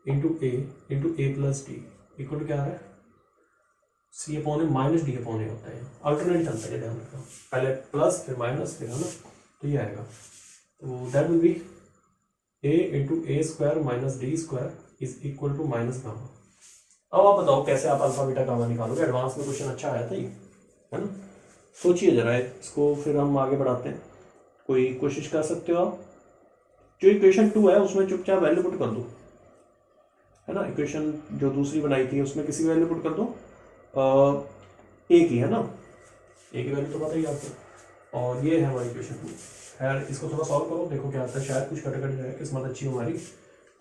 S1: into A plus d equal to क्या आ रहा है? c upon a minus d upon a होता है, अल्टरनेट चलता है, ध्यान रखना, पहले प्लस फिर माइनस फिर, है ना। तो ये आएगा, तो that will be a into a square minus D square is equal to minus gamma. अब आप बताओ कैसे आप अल्फा बीटा गामा निकालोगे? एडवांस में क्वेश्चन अच्छा आया था ये, है ना। सोचिए जरा इसको, फिर हम आगे बढ़ाते हैं। कोई कोशिश कर सकते हो आप? जो इक्वेशन 2 है उसमें चुपचाप वैल्यू पुट कर दो, है ना। इक्वेशन जो दूसरी बनाई थी उसमें किसी वैल्यू पुट कर दो, ए की, है ना। ए की वैल्यू तो पता ही आपको, और ये है हमारी इक्वेशन 2। खैर इसको थोड़ा सॉल्व करो, देखो क्या आता है, शायद कुछ कट जाए, किस्मत अच्छी हो हमारी।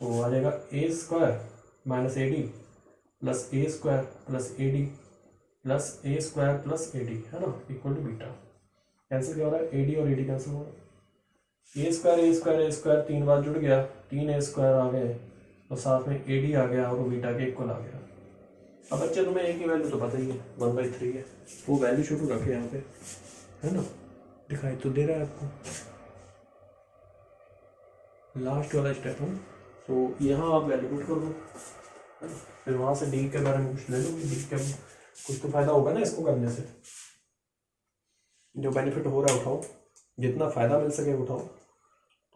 S1: तो आ जाएगा A square minus A D plus A square plus A D plus A square plus A D, है ना, इक्वल टू बीटा। कैंसिल क्या हो रहा है, ए डी और ए डी कैंसिल हो रहा है। ए स्क्वायर ए स्क्वायर ए स्क्वायर 3 बार जुड़ गया, 3 ए स्क्वायर आ गए और साथ में ए डी आ गया और वो बीटा के इक्वल आ गया। अब बच्चे तुम्हें ए की वैल्यू तो पता ही है 1/3 है, वो वैल्यू शुरू रखे यहाँ पे, है ना, दिखाई तो दे रहा है आपको। लास्ट वाला स्टेप है, तो यहाँ आप वैल्यू पुट कर दो, है ना, फिर वहाँ से डी के बारे में कुछ ले लो, डी के कुछ तो फायदा होगा ना इसको करने से, जो बेनिफिट हो रहा है उठाओ, जितना फायदा मिल सके उठाओ।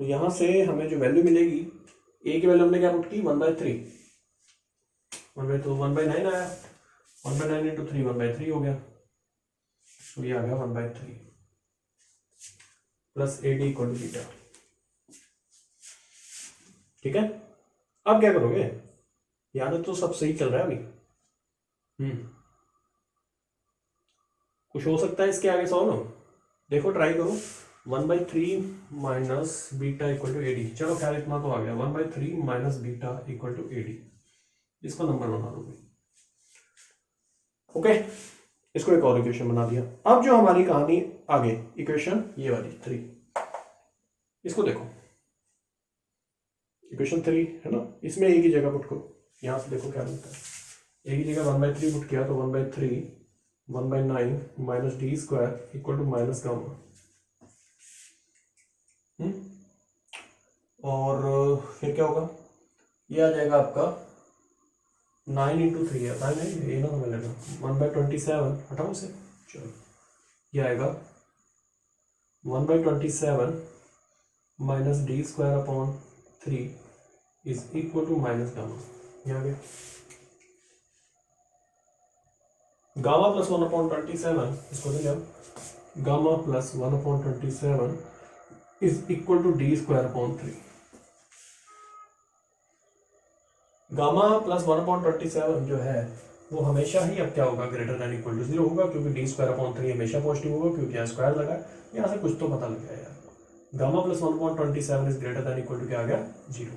S1: तो यहाँ से हमें जो वैल्यू मिलेगी, ए की वैल्यू हमने क्या पुट की 1/3, 1/9 आया, 1/9 इंटू 3 1/3 हो गया, तो ये आ गया 1/3 plus A D equal to beta. ठीक है, अब क्या करोगे, याद तो सब सही चल रहा है अभी। कुछ हो सकता है इसके आगे सॉल्व, देखो ट्राई करो। 1/3 minus beta equal to a d, चलो खैर इतना तो आ गया, 1/3 minus beta equal to a d, इसको नंबर बना दो। ओके, इसको एक और इक्वेशन बना दिया। अब जो हमारी कहानी आगे, इक्वेशन ये वाली 3, इसको देखो, इक्वेशन 3 है ना, इसमें ए की जगह पुट करो, यहां से देखो क्या मिलता है। ए की जगह 1/3 पुट किया तो 1/3 1/9 minus D square equal to minus gamma. और फिर क्या होगा, ये आ जाएगा आपका 9 इंटू 3 है, 9 है ये ना हमें लेना, 1/27 हटाओ से, चलो ये आएगा 1/27 minus D square upon 3 is equal to minus gamma. ये आ गया गामा प्लस 1/27, इसको ले जाओ, gamma plus 1/27 is equal to d square upon 3। Gamma plus 1/27 जो है वो हमेशा ही अब क्या होगा, ग्रेटर देन इक्वल टू 0 होगा, क्योंकि डी स्क्वायर अपॉन 3 हमेशा पॉजिटिव होगा, क्योंकि यहाँ स्क्वायर लगा है। यहाँ से कुछ तो पता लग गया यार, gamma plus 1/27 is greater than equal to क्या आ गया, 0।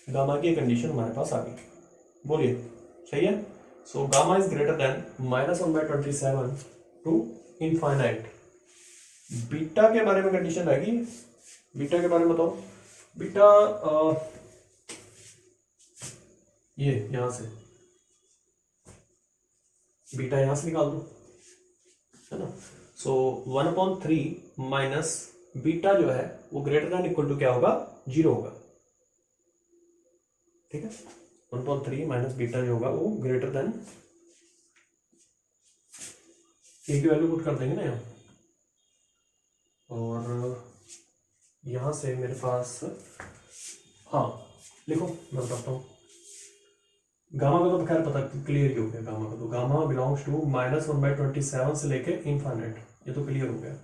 S1: गामा की कंडीशन हमारे पास आ गई, बोलिए सही है। So gamma is greater than -1/27 to infinite. Beta के बारे में कंडीशन रहेगी, बीटा के बारे में बताओ। बीटा ये यहां से बीटा यहां से निकाल दो, है ना। सो 1/3 माइनस बीटा जो है वो ग्रेटर देन इक्वल टू क्या होगा, 0 होगा। ठीक है, 1/3 माइनस बीटा जो होगा वो ग्रेटर देन, ए की वैल्यू पुट कर देंगे ना यहाँ, और यहां से मेरे पास, हाँ लिखो मैं बताता हूँ। गामा का तो खैर पता क्लियर ही हो गया, गामा का तो गामा बिलोंग्स टू -1/27 से लेके इनफाइनाइट, ये तो क्लियर हो गया।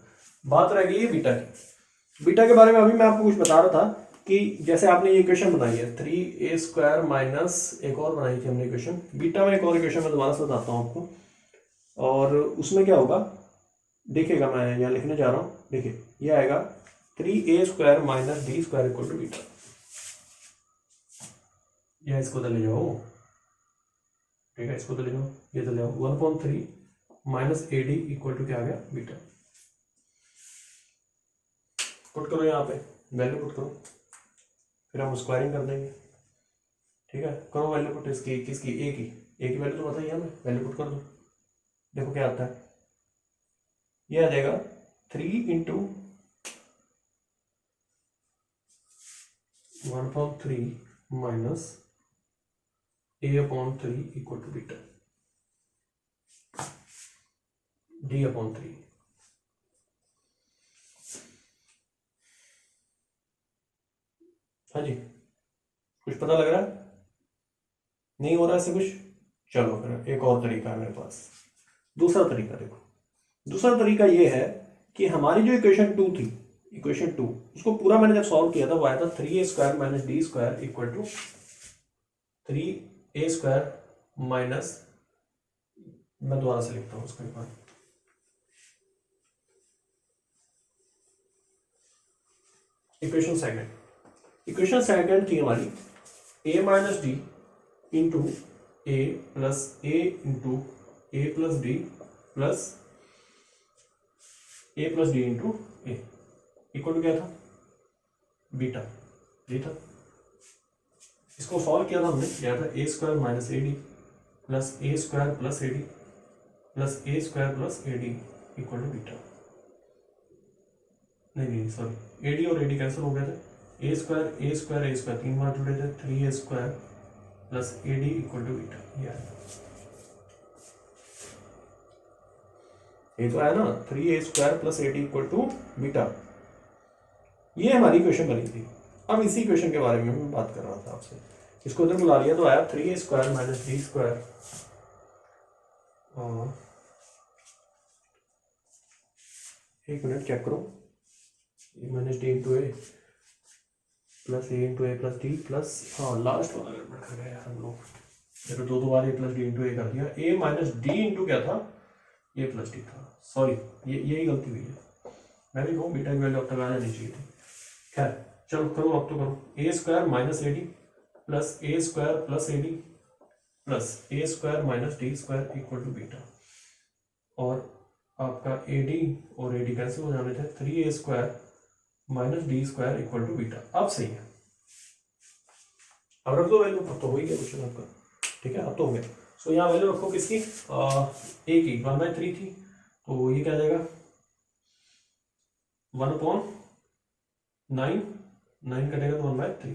S1: बात रह गई है बीटा की। बीटा के बारे में अभी मैं आपको कुछ बता रहा था कि जैसे आपने ये इक्वेशन बनाई है 3a² माइनस एक और बनाई थी हमने इक्वेशन, बीटा में एक और इक्वेशन मैं दोबारा से बताता हूँ आपको, और उसमें क्या होगा देखिएगा, मैं यहाँ लिखने जा रहा हूँ, देखिए ये आएगा 3a² minus D square equal to beta. यह इसको तो ले जाओ, ठीक है, इसको तो ले जाओ, ये तो ले जाओ, 1/3 minus A D equal to क्या आ गया, बीटा। पुट करो यहाँ पे, वैल्यू पुट करो, फिर हम स्क्वायरिंग कर देंगे। ठीक है, करो वैल्यू पुट इसकी, किसकी, ए की वैल्यू तो बताइए हमें, वैल्यू पुट कर दो, देखो क्या आता है। ये आ जाएगा 3 into 1/3 minus a/3 equal to beta, d/3। हाँ जी, कुछ पता लग रहा है, नहीं हो रहा है ऐसे कुछ, चलो फिर एक और तरीका है मेरे पास, दूसरा तरीका देखो। दूसरा तरीका ये है कि हमारी जो इक्वेशन 2 थी, इक्वेशन 2, उसको पूरा मैंने जब सॉल्व किया था वो आया था 3a² minus D square equal to 3a² minus, मैं दोबारा से लिखता हूँ उसको एक बार, इक्वेशन सेकंड थी हमारी a minus D into A plus A into A plus D plus A plus D into a equal to क्या था, बीटा, ये था। इसको सॉल्व किया था हमने, क्या था A square minus A D plus A square plus A D plus A square plus A D equal to beta. नहीं सॉरी, ए डी और ए डी कैंसिल हो गए थे, ए स्क्वायर तीन बार जुड़े थे, 3a square plus A D equal to beta. ये तो आया ना, 3a square plus A D equal to beta. ये हमारी इक्वेशन बनी थी। अब इसी इक्वेशन के बारे में मैं बात कर रहा था आपसे, इसको उधर बुला लिया तो आया 3a square minus D square और एक मिनट चेक करो, माइनस डी इंटू ए प्लस ए इंटू ए प्लस डी प्लस, हाँ लास्ट वाला गड़बड़ कर गया यार हम लोग, ये तो दो बार ए प्लस डी इंटू ए कर दिया। ए माइनस डी इंटू क्या था, ए प्लस डी था, सॉरी यही गलती हुई है। मैं भी कहूँ बीटा की वैल्यू अब तक आ जानी चाहिए थी। खैर चलो करो, अब तो करो। A square minus A D plus A square plus A D plus A square minus D square equal to beta, और आपका ए डी और ए डी कैंसिल हो जाने थे, 3a square minus D square equal to beta. अब सही है, अब रख दो वैल्यू, अब तो हो ही गया क्वेश्चन आपका, ठीक है अब तो हो गया। सो यहाँ वैल्यू रखो किसकी, ए की 1/3 थी, तो ये क्या जाएगा 1/9, 9 कटेगा तो 1/3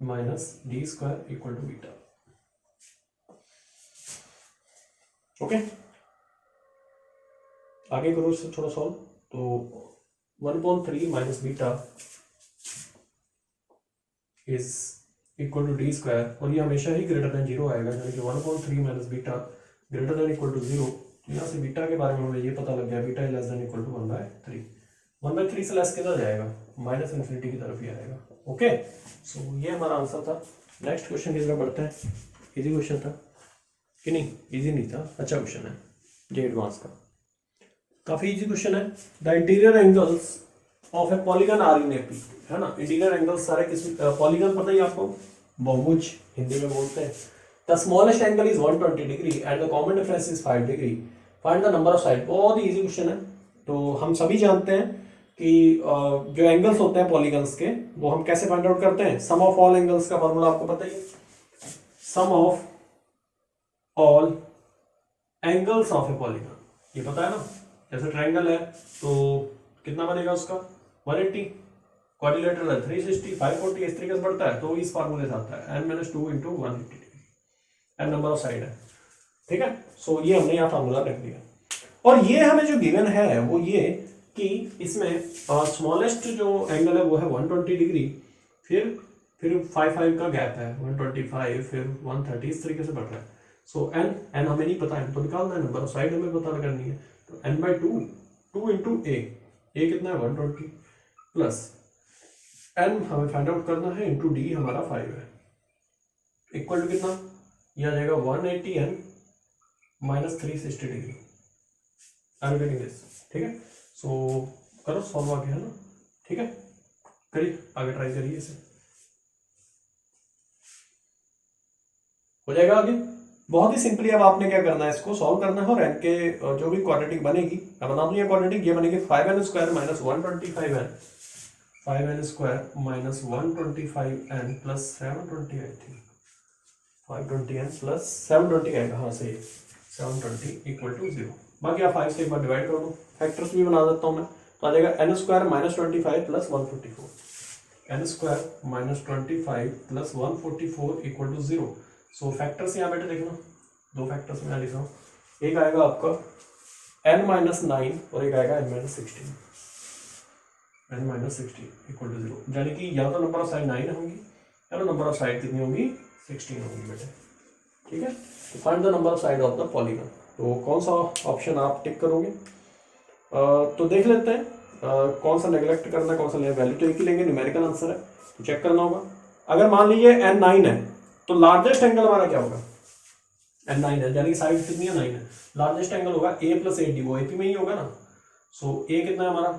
S1: minus D square equal to beta. Okay आगे करो इससे थोड़ा सॉल्व, तो 1/3 minus beta is equal to d square, और ये हमेशा ही ग्रेटर देन 0 आएगा, यानी कि 1/3 minus beta greater than equal to 0। तो यहाँ से बीटा के बारे में हमें ये पता लग गया, beta is less than equal to 1/3। 1/3 से लेस किधर जाएगा, माइनस इन्फिनिटी की तरफ ही आएगा। ओके सो ये हमारा आंसर था। नेक्स्ट क्वेश्चन की तरफ बढ़ते हैं। इजी क्वेश्चन था कि नहीं, इजी नहीं था, अच्छा क्वेश्चन है, जे एडवांस का काफी इजी क्वेश्चन है। The interior angles of a polygon are in AP, है ना, इंटीरियर एंगल्स सारे किस, पॉलीगन पता ही आपको, बहुभुज हिंदी में बोलते हैं। The smallest angle is 120 degree and the common difference is 5 degree, find the number of side. बहुत ही इजी क्वेश्चन है। तो हम सभी जानते हैं कि जो एंगल्स होते हैं पॉलीगन्स के, वो हम कैसे फाइंड आउट करते हैं, सम ऑफ ऑल एंगल्स का फॉर्मूला आपको पता ही है, sum of all angles of a polygon, ये पता है ना। जैसे ट्रायंगल है तो कितना बनेगा उसका 180, क्वाड्रिलेटरल है 360, 540, इस तरीके से बढ़ता है, तो इस फार्मूले से आता है n - 2 × 180 degree, n number of side है, ठीक है। सो ये हमने यहाँ फार्मूला रख दिया, और ये हमें जो गिवन है वो ये कि इसमें स्मॉलेस्ट जो एंगल है वो है 120 डिग्री, फिर 5 का गैप है 125, फिर 130, इस तरीके से बढ़ रहा है। सो n हमें नहीं पता है तो निकालना है, नंबर ऑफ साइड हमें पता करनी है, तो n/2, 2 × a कितना है 120, प्लस n हमें फाइंड आउट करना है इंटू d हमारा 5 है, इक्वल टू कितना, यह आ जाएगा 180n - 360 degree. I am getting this, ठीक है। सो करो सॉल्व आगे, है ना, ठीक है, करिए आगे, ट्राई करिए इसे, हो जाएगा आगे। बहुत ही सिंपली अब आपने क्या करना है, इसको सॉल्व करना है, और n के जो भी क्वाड्रेटिक बनेगी, अब बना दूं ये क्वाड्रेटिक, ये बनेगी 5n² - 125n, 5n² - 125n plus 720, I think 520n plus 720 आएगा, हाँ सही, 720 इक्वल टू 0। बाकी आप 5 से एक बार डिवाइड कर दो, फैक्टर्स भी बना देता हूँ मैं, तो आ जाएगा n² - 25 plus 144, n² - 25 plus 144 equal to 0। So factors यहाँ बेटे देखना, दो फैक्टर्स में लिख रहा हूँ, एक आएगा आपका n - 9 और एक आएगा n - 16, n - 16 इक्वल टू 0, यानी कि या तो नंबर ऑफ साइड 9 होंगी या तो नंबर ऑफ साइड कितनी होंगी 16 होंगी बेटे, ठीक है। तो find the number of side of the polygon, तो कौन सा ऑप्शन आप टिक करोगे, तो देख लेते हैं कौन सा नेग्लेक्ट करना है, कौन सा लेना, वैल्यू तो एक ही लेंगे, न्यूमेरिकल आंसर है तो चेक करना होगा। अगर मान लीजिए n 9 है तो लार्जेस्ट एंगल हमारा क्या होगा, n 9 है यानी कि साइड कितनी है 9 है, लार्जेस्ट एंगल होगा a + 8d, वो AP में ही होगा ना। सो a कितना है हमारा,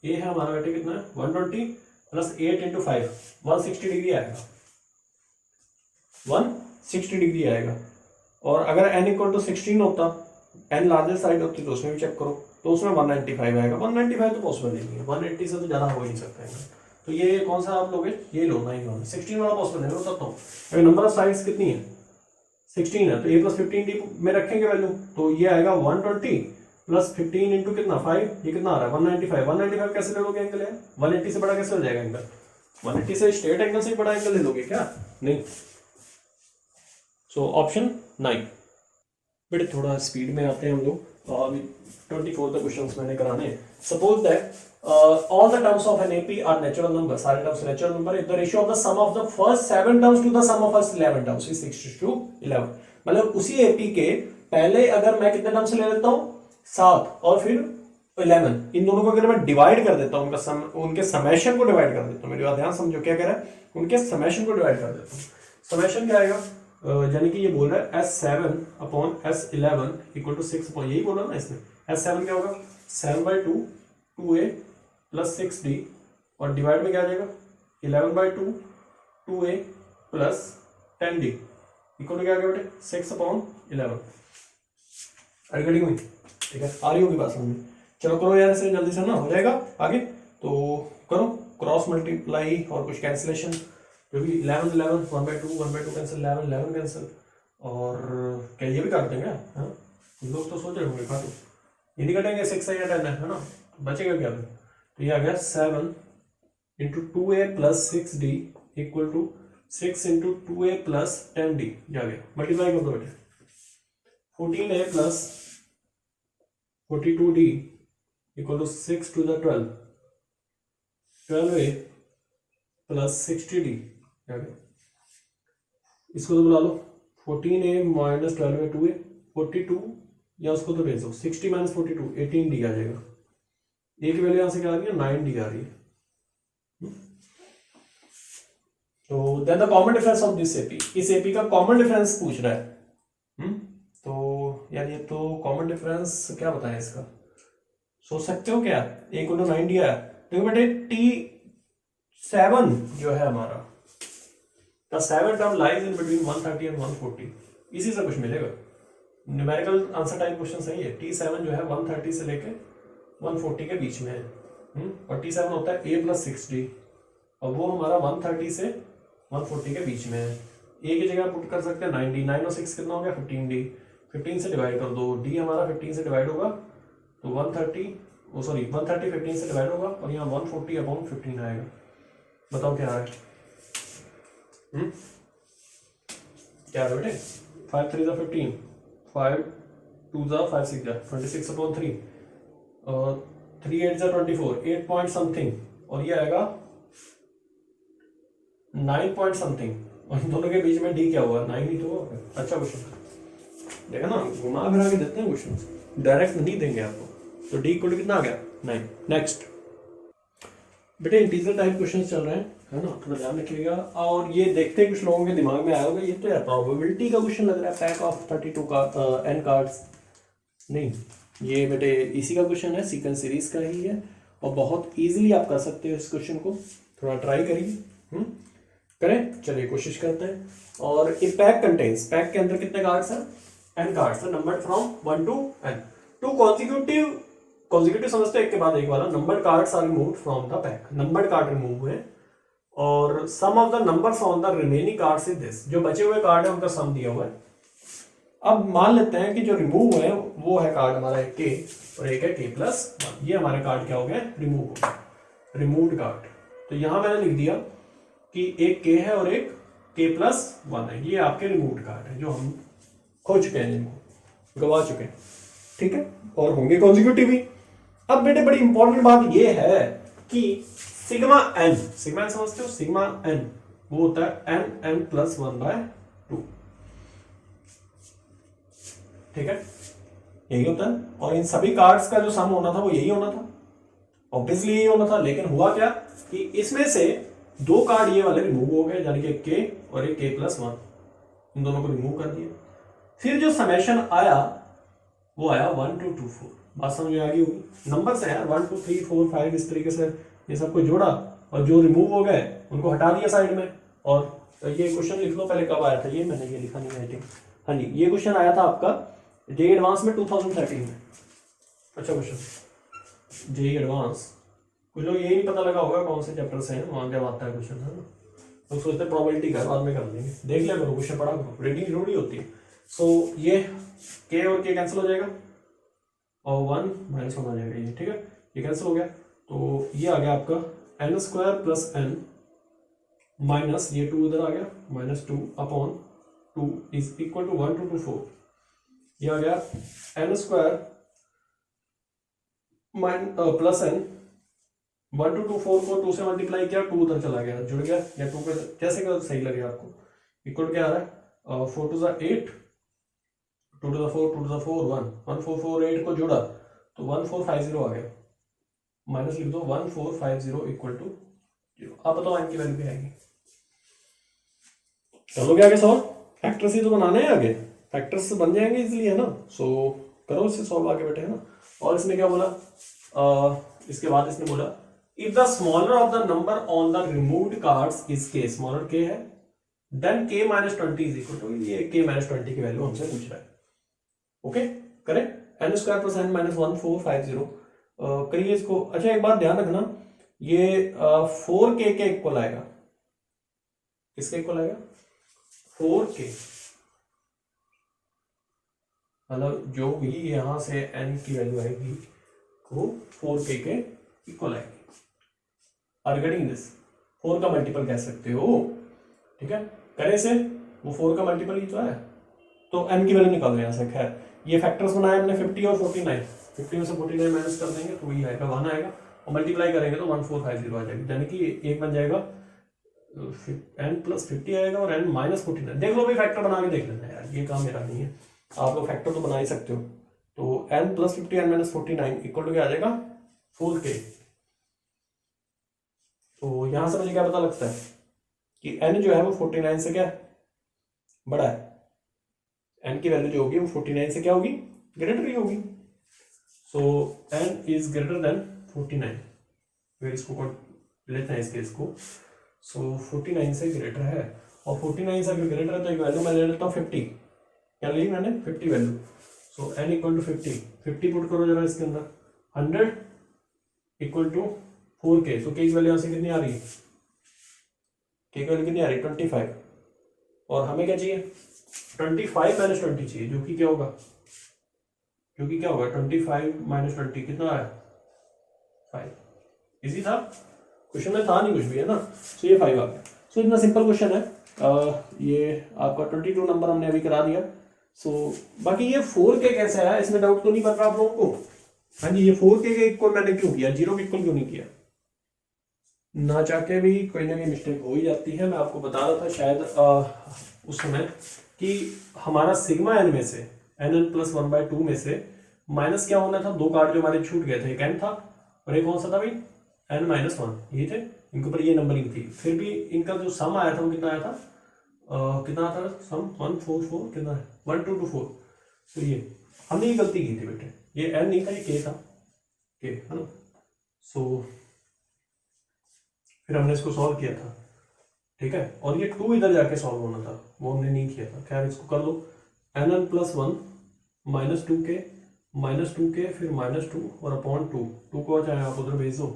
S1: ए है हमारा बेटे कितना है 120 प्लस 8 इंटू 5 160 डिग्री आएगा, 160 डिग्री आएगा। और अगर n इक्वल टू 16 होता, n लार्जेस्ट साइड होती तो उसमें भी चेक करो, तो उसमें 195 आएगा। 195 तो पॉसिबल नहीं है, 180 से तो ज़्यादा हो ही नहीं सकता है। तो ये कौन सा आप लोगे, ये लो 9 16 वाला पॉसिबल है, मैं बताता हूँ। अगर नंबर ऑफ साइड्स कितनी है 16 है, तो a प्लस 15d में रखेंगे वैल्यू, तो ये आएगा 120 प्लस 15 इंटू कितना 5, ये कितना आ रहा है 195। 195 कैसे ले लोगे एंगल है, 180 से बड़ा कैसे हो जाएगा एंगल, 180 से स्ट्रेट एंगल से बड़ा एंगल ले लोगे क्या, नहीं। So option 9। बेटे थोड़ा स्पीड में आते हैं हम लोग, अभी 24 द क्वेश्चंस मैंने कराने हैं। Suppose that all the terms of an AP are natural number, सारे terms natural number, if the ratio of the sum of the first 7 terms to the sum of first 11 terms is 6:11, मतलब उसी AP के पहले अगर मैं कितने terms ले लेता हूँ 7 और फिर 11, इन दोनों को अगर मैं डिवाइड कर देता हूँ, उनके समेशन को डिवाइड कर देता हूँ, मेरी बात ध्यान समझो क्या कह रहा है, उनके समेशन को डिवाइड कर देता हूँ। समेशन क्या आएगा, यानी कि ये बोल रहा है S7 upon S11 equal to 6 upon, यही बोला ना इसमें, S7 क्या होगा 7/2 2a प्लस 6d, और डिवाइड में क्या आ जाएगा 11/2 2a plus 10d equal to क्या आ गया बेटे 6 अपॉन 11। अड़गड़ी हुई, ठीक है, आ रही होगी बात समझ में। चलो करो यार इसे जल्दी से ना, हो जाएगा आगे, तो करो क्रॉस मल्टीप्लाई और कुछ कैंसिलेशन, जो भी 11 11 1/2 कैंसिल, 11 11 कैंसिल, और क्या ये भी काट देंगे, हाँ लोग तो सोच रहे होंगे काटो, ये नहीं कटेंगे 6 है या 10 है ना, बचेगा क्या, तो ये आ गया 7 into 2a plus 6d equal to 6 into 2a plus 10d, जा गया, मल्टीप्लाई कर दो बेटे, 14a plus 42d equal to 6 to the 12, 12a plus 60d, जा गया। इसको तो बुला लो 14a माइनस 12a 2a 42, या उसको तो भेज दो 60 माइनस 42 18d आ जाएगा। ए की वैल्यू यहां से क्या आ रही है 9d आ रही है। तो then the common difference of this AP, इस एपी का कॉमन डिफरेंस पूछ रहा है। तो यार ये तो कॉमन डिफरेंस क्या बताएं इसका, सोच सकते हो क्या, ए को तो 9d आया, देखो बेटे T7 जो है हमारा, the 7 term lies in between 130 and 140, इसी से कुछ मिलेगा, न्यूमेरिकल आंसर टाइप क्वेश्चन सही है। T7 जो है 130 से लेके 140 के बीच में है, और T7 होता है a प्लस 6d, और वो हमारा 130 से 140 के बीच में है। a की जगह पुट कर सकते हैं 9d, 9 और 6 कितना हो गया 15d, 15 से डिवाइड कर दो, d हमारा 15 से डिवाइड होगा तो 130 15 से डिवाइड होगा, और यहाँ 140 अपॉन 15 आएगा। बताओ क्या आ रहा है, क्या आ रहा है बेटे, 5 3 15, 5 2 5 6 26 अपॉन 3, और 3 8 24, 8 पॉइंट समथिंग, और ये आएगा 9 पॉइंट समथिंग, और इन दोनों के बीच में डी क्या हुआ 9 ही तो होगा। अच्छा क्वेश्चन देखा ना, घुमा फिरा के देते हैं क्वेश्चन, डायरेक्ट नहीं देंगे आपको। तो डी इक्वल टू कितना आ गया 9। नेक्स्ट बेटे इंटीजर टाइप क्वेश्चन चल रहे हैं, है ना, थोड़ा ध्यान रखिएगा। और ये देखते हैं कुछ लोगों के दिमाग में आया होगा ये तो यार प्रोबेबिलिटी का क्वेश्चन लग रहा है, पैक ऑफ 32 का n कार्ड्स, नहीं ये बेटे इसी का क्वेश्चन है, सीक्वेंस सीरीज का ही है, और बहुत इजीली आप कर सकते हो इस क्वेश्चन को, थोड़ा ट्राई करिए। करें, चलिए कोशिश करते हैं। और ये पैक कंटेन्स, पैक के अंदर कितने कार्ड्स हैं, n कार्ड्स हैं, numbered from 1 to n, 2 consecutive समझते हैं एक के बाद एक वाला, numbered cards are removed from the pack, numbered card remove हुए, और sum of the numbers on the remaining cards is this, जो बचे हुए कार्ड है उनका सम दिया हुआ है। अब मान लेते हैं कि जो रिमूव है वो है कार्ड हमारा एक के और एक है k+1, ये हमारे कार्ड क्या हो गए रिमूव हो गए, रिमूव्ड कार्ड। तो यहां मैंने लिख दिया कि एक k है और एक k+1 है, ये आपके रिमूव्ड कार्ड है जो हम खो चुके हैं, जिनको गवा चुके हैं, ठीक है, और होंगे कॉन्जिक्यूटिव भी। अब बेटे बड़ी इंपॉर्टेंट बात ये है कि सिग्मा n समझते हो, सिग्मा n वो होता है n+1/2, ठीक है, यही होता है। और इन सभी कार्ड्स का जो सम होना था वो यही होना था, ऑब्वियसली यही होना था। लेकिन हुआ क्या कि इसमें से 2 कार्ड ये वाले रिमूव हो गए, यानी कि एक k और एक k+1, इन दोनों को रिमूव कर दिया। फिर जो समेशन आया वो आया 1 to 24, बात समझ में आ गई होगी। नंबर से यार 1 2 3 4 5 इस तरीके से ये सबको जोड़ा और जो रिमूव हो गए उनको हटा दिया साइड में। और ये क्वेश्चन लिख लो पहले कब आया था, ये मैंने ये लिखा नहीं आई थिंक, हाँ जी ये क्वेश्चन आया था आपका जेईई एडवांस में 2013 में। अच्छा क्वेश्चन जेईई एडवांस, कुछ लोग यही नहीं पता लगा होगा कौन से चैप्टर से हैं वहां जब आता है क्वेश्चन, है ना, तो सोचते प्रोबेबिलिटी का बाद में कर लेंगे, देख लिया करो क्वेश्चन पढ़ा करो, रीडिंग जरूरी होती है। सो ये के और के कैंसिल हो जाएगा और 1 माइनस 1 आ जाएगा ये, ठीक है, ये कैंसिल हो गया। तो ये आ गया आपका n square plus n minus ये 2 इधर आ गया minus 2 upon 2 is equal to 1 2 2 4, ये आ गया n स्क्वायर प्लस n 1 2 2 4 को 2 से मल्टीप्लाई किया, 2 उधर चला गया जुड़ गया, या 2 पे जैसे कि सही लगे आपको, इक्वल क्या आ रहा है 4 टू 8 2 टू 4 2 टू 4 1 1 4 4 8 को जोड़ा तो 1450 आ गया, माइनस लिख दो 1450 इक्वल टू 0। अब बताओ n की वैल्यू क्या आएगी। चलोगे आगे सॉल्व, फैक्टर्स ही तो बनाने हैं आगे, फैक्टर्स बन जाएंगे इसलिए है ना। सो करो इससे सॉल्व आगे बैठे, है ना। और इसने क्या बोला इसके बाद इसने बोला if the smaller of the number on the removed cards is k, smaller k है, then k minus 20 is equal to, ये k माइनस 20 की वैल्यू हमसे पूछ रहा है। ओके करें, n square plus n minus 1450 करिए इसको। अच्छा एक बात ध्यान रखना, ये 4k के इक्वल आएगा, किसके इक्वल आएगा 4k, मतलब जो भी यहां से n की वैल्यू आएगी वो 4k के इक्वल आएगी। रिगार्डिंग दिस 4 का मल्टीपल कह सकते हो, ठीक है, करें से वो 4 का मल्टीपल ही तो है, तो n की वैल्यू निकाल रहे हैं यहाँ से। खैर ये फैक्टर्स बनाए हमने 50 और 49, 50 में से 49 माइनस कर देंगे तो वही आएगा 1 आएगा, और मल्टीप्लाई करेंगे तो 1450 आ जाएगी, यानी कि एक बन जाएगा n प्लस 50 आएगा और n माइनस 49। देख लो भाई फैक्टर बना के देख लेना यार, ये काम मेरा नहीं है, आप लोग फैक्टर तो बना ही सकते हो। तो n plus 50 n minus 49 equal to क्या आ जाएगा 4k। तो यहां से मुझे क्या पता लगता है कि n जो है वो 49 से क्या बड़ा है, n की वैल्यू जो होगी वो 49 से क्या होगी ग्रेटर ही होगी। सो n इज ग्रेटर देन 49, फिर इसको लेते हैं इस केस को। सो 49 से ग्रेटर है, और 49 से अगर ग्रेटर है तो एक वैल्यू मैं ले लेता हूँ 50, क्या ली मैंने 50 value. So n equal to 50, 50 put करो जरा इसके अंदर, 100 इक्वल टू 4k, तो k की वैल्यू यहाँ से कितनी आ रही है, k की वैल्यू कितनी आ रही है 25, और हमें क्या चाहिए 25 माइनस 20 चाहिए, जो कि क्या होगा 25 माइनस 20 कितना आया 5। इजी था, क्वेश्चन में था नहीं कुछ भी, है ना। सो ये 5 आ गया। सो इतना सिंपल क्वेश्चन है, ये आपका 22 नंबर हमने अभी करा दिया। सो बाकी ये 4k कैसे आया, इसमें डाउट तो नहीं बन रहा आप लोगों को। हाँ जी, ये 4k के इक्वल मैंने क्यों किया, 0 के इक्वल क्यों नहीं किया, ना चाह के भी कोई ना कोई मिस्टेक हो ही जाती है। मैं आपको बता रहा था शायद उस समय कि हमारा सिग्मा n में से nn प्लस 1/2 में से माइनस क्या होना था, 2 कार्ड जो हमारे छूट गए थे, एक n था और एक कौन सा था भाई n माइनस 1, ये थे, इनके ऊपर ये नंबरिंग थी। फिर भी इनका जो सम आया था वो कितना आया था, कितना था सम 144 कितना है 1224। तो ये हमने ये गलती की थी बेटे, ये n नहीं था ये k था, k है ना। सो फिर हमने इसको सॉल्व किया था, ठीक है, और ये 2 इधर जाके सॉल्व होना था, वो हमने नहीं किया था। खैर इसको कर लो, nn plus 1 minus 2k minus 2k फिर माइनस 2 और अपॉन 2 को चाहे आप उधर भेज दो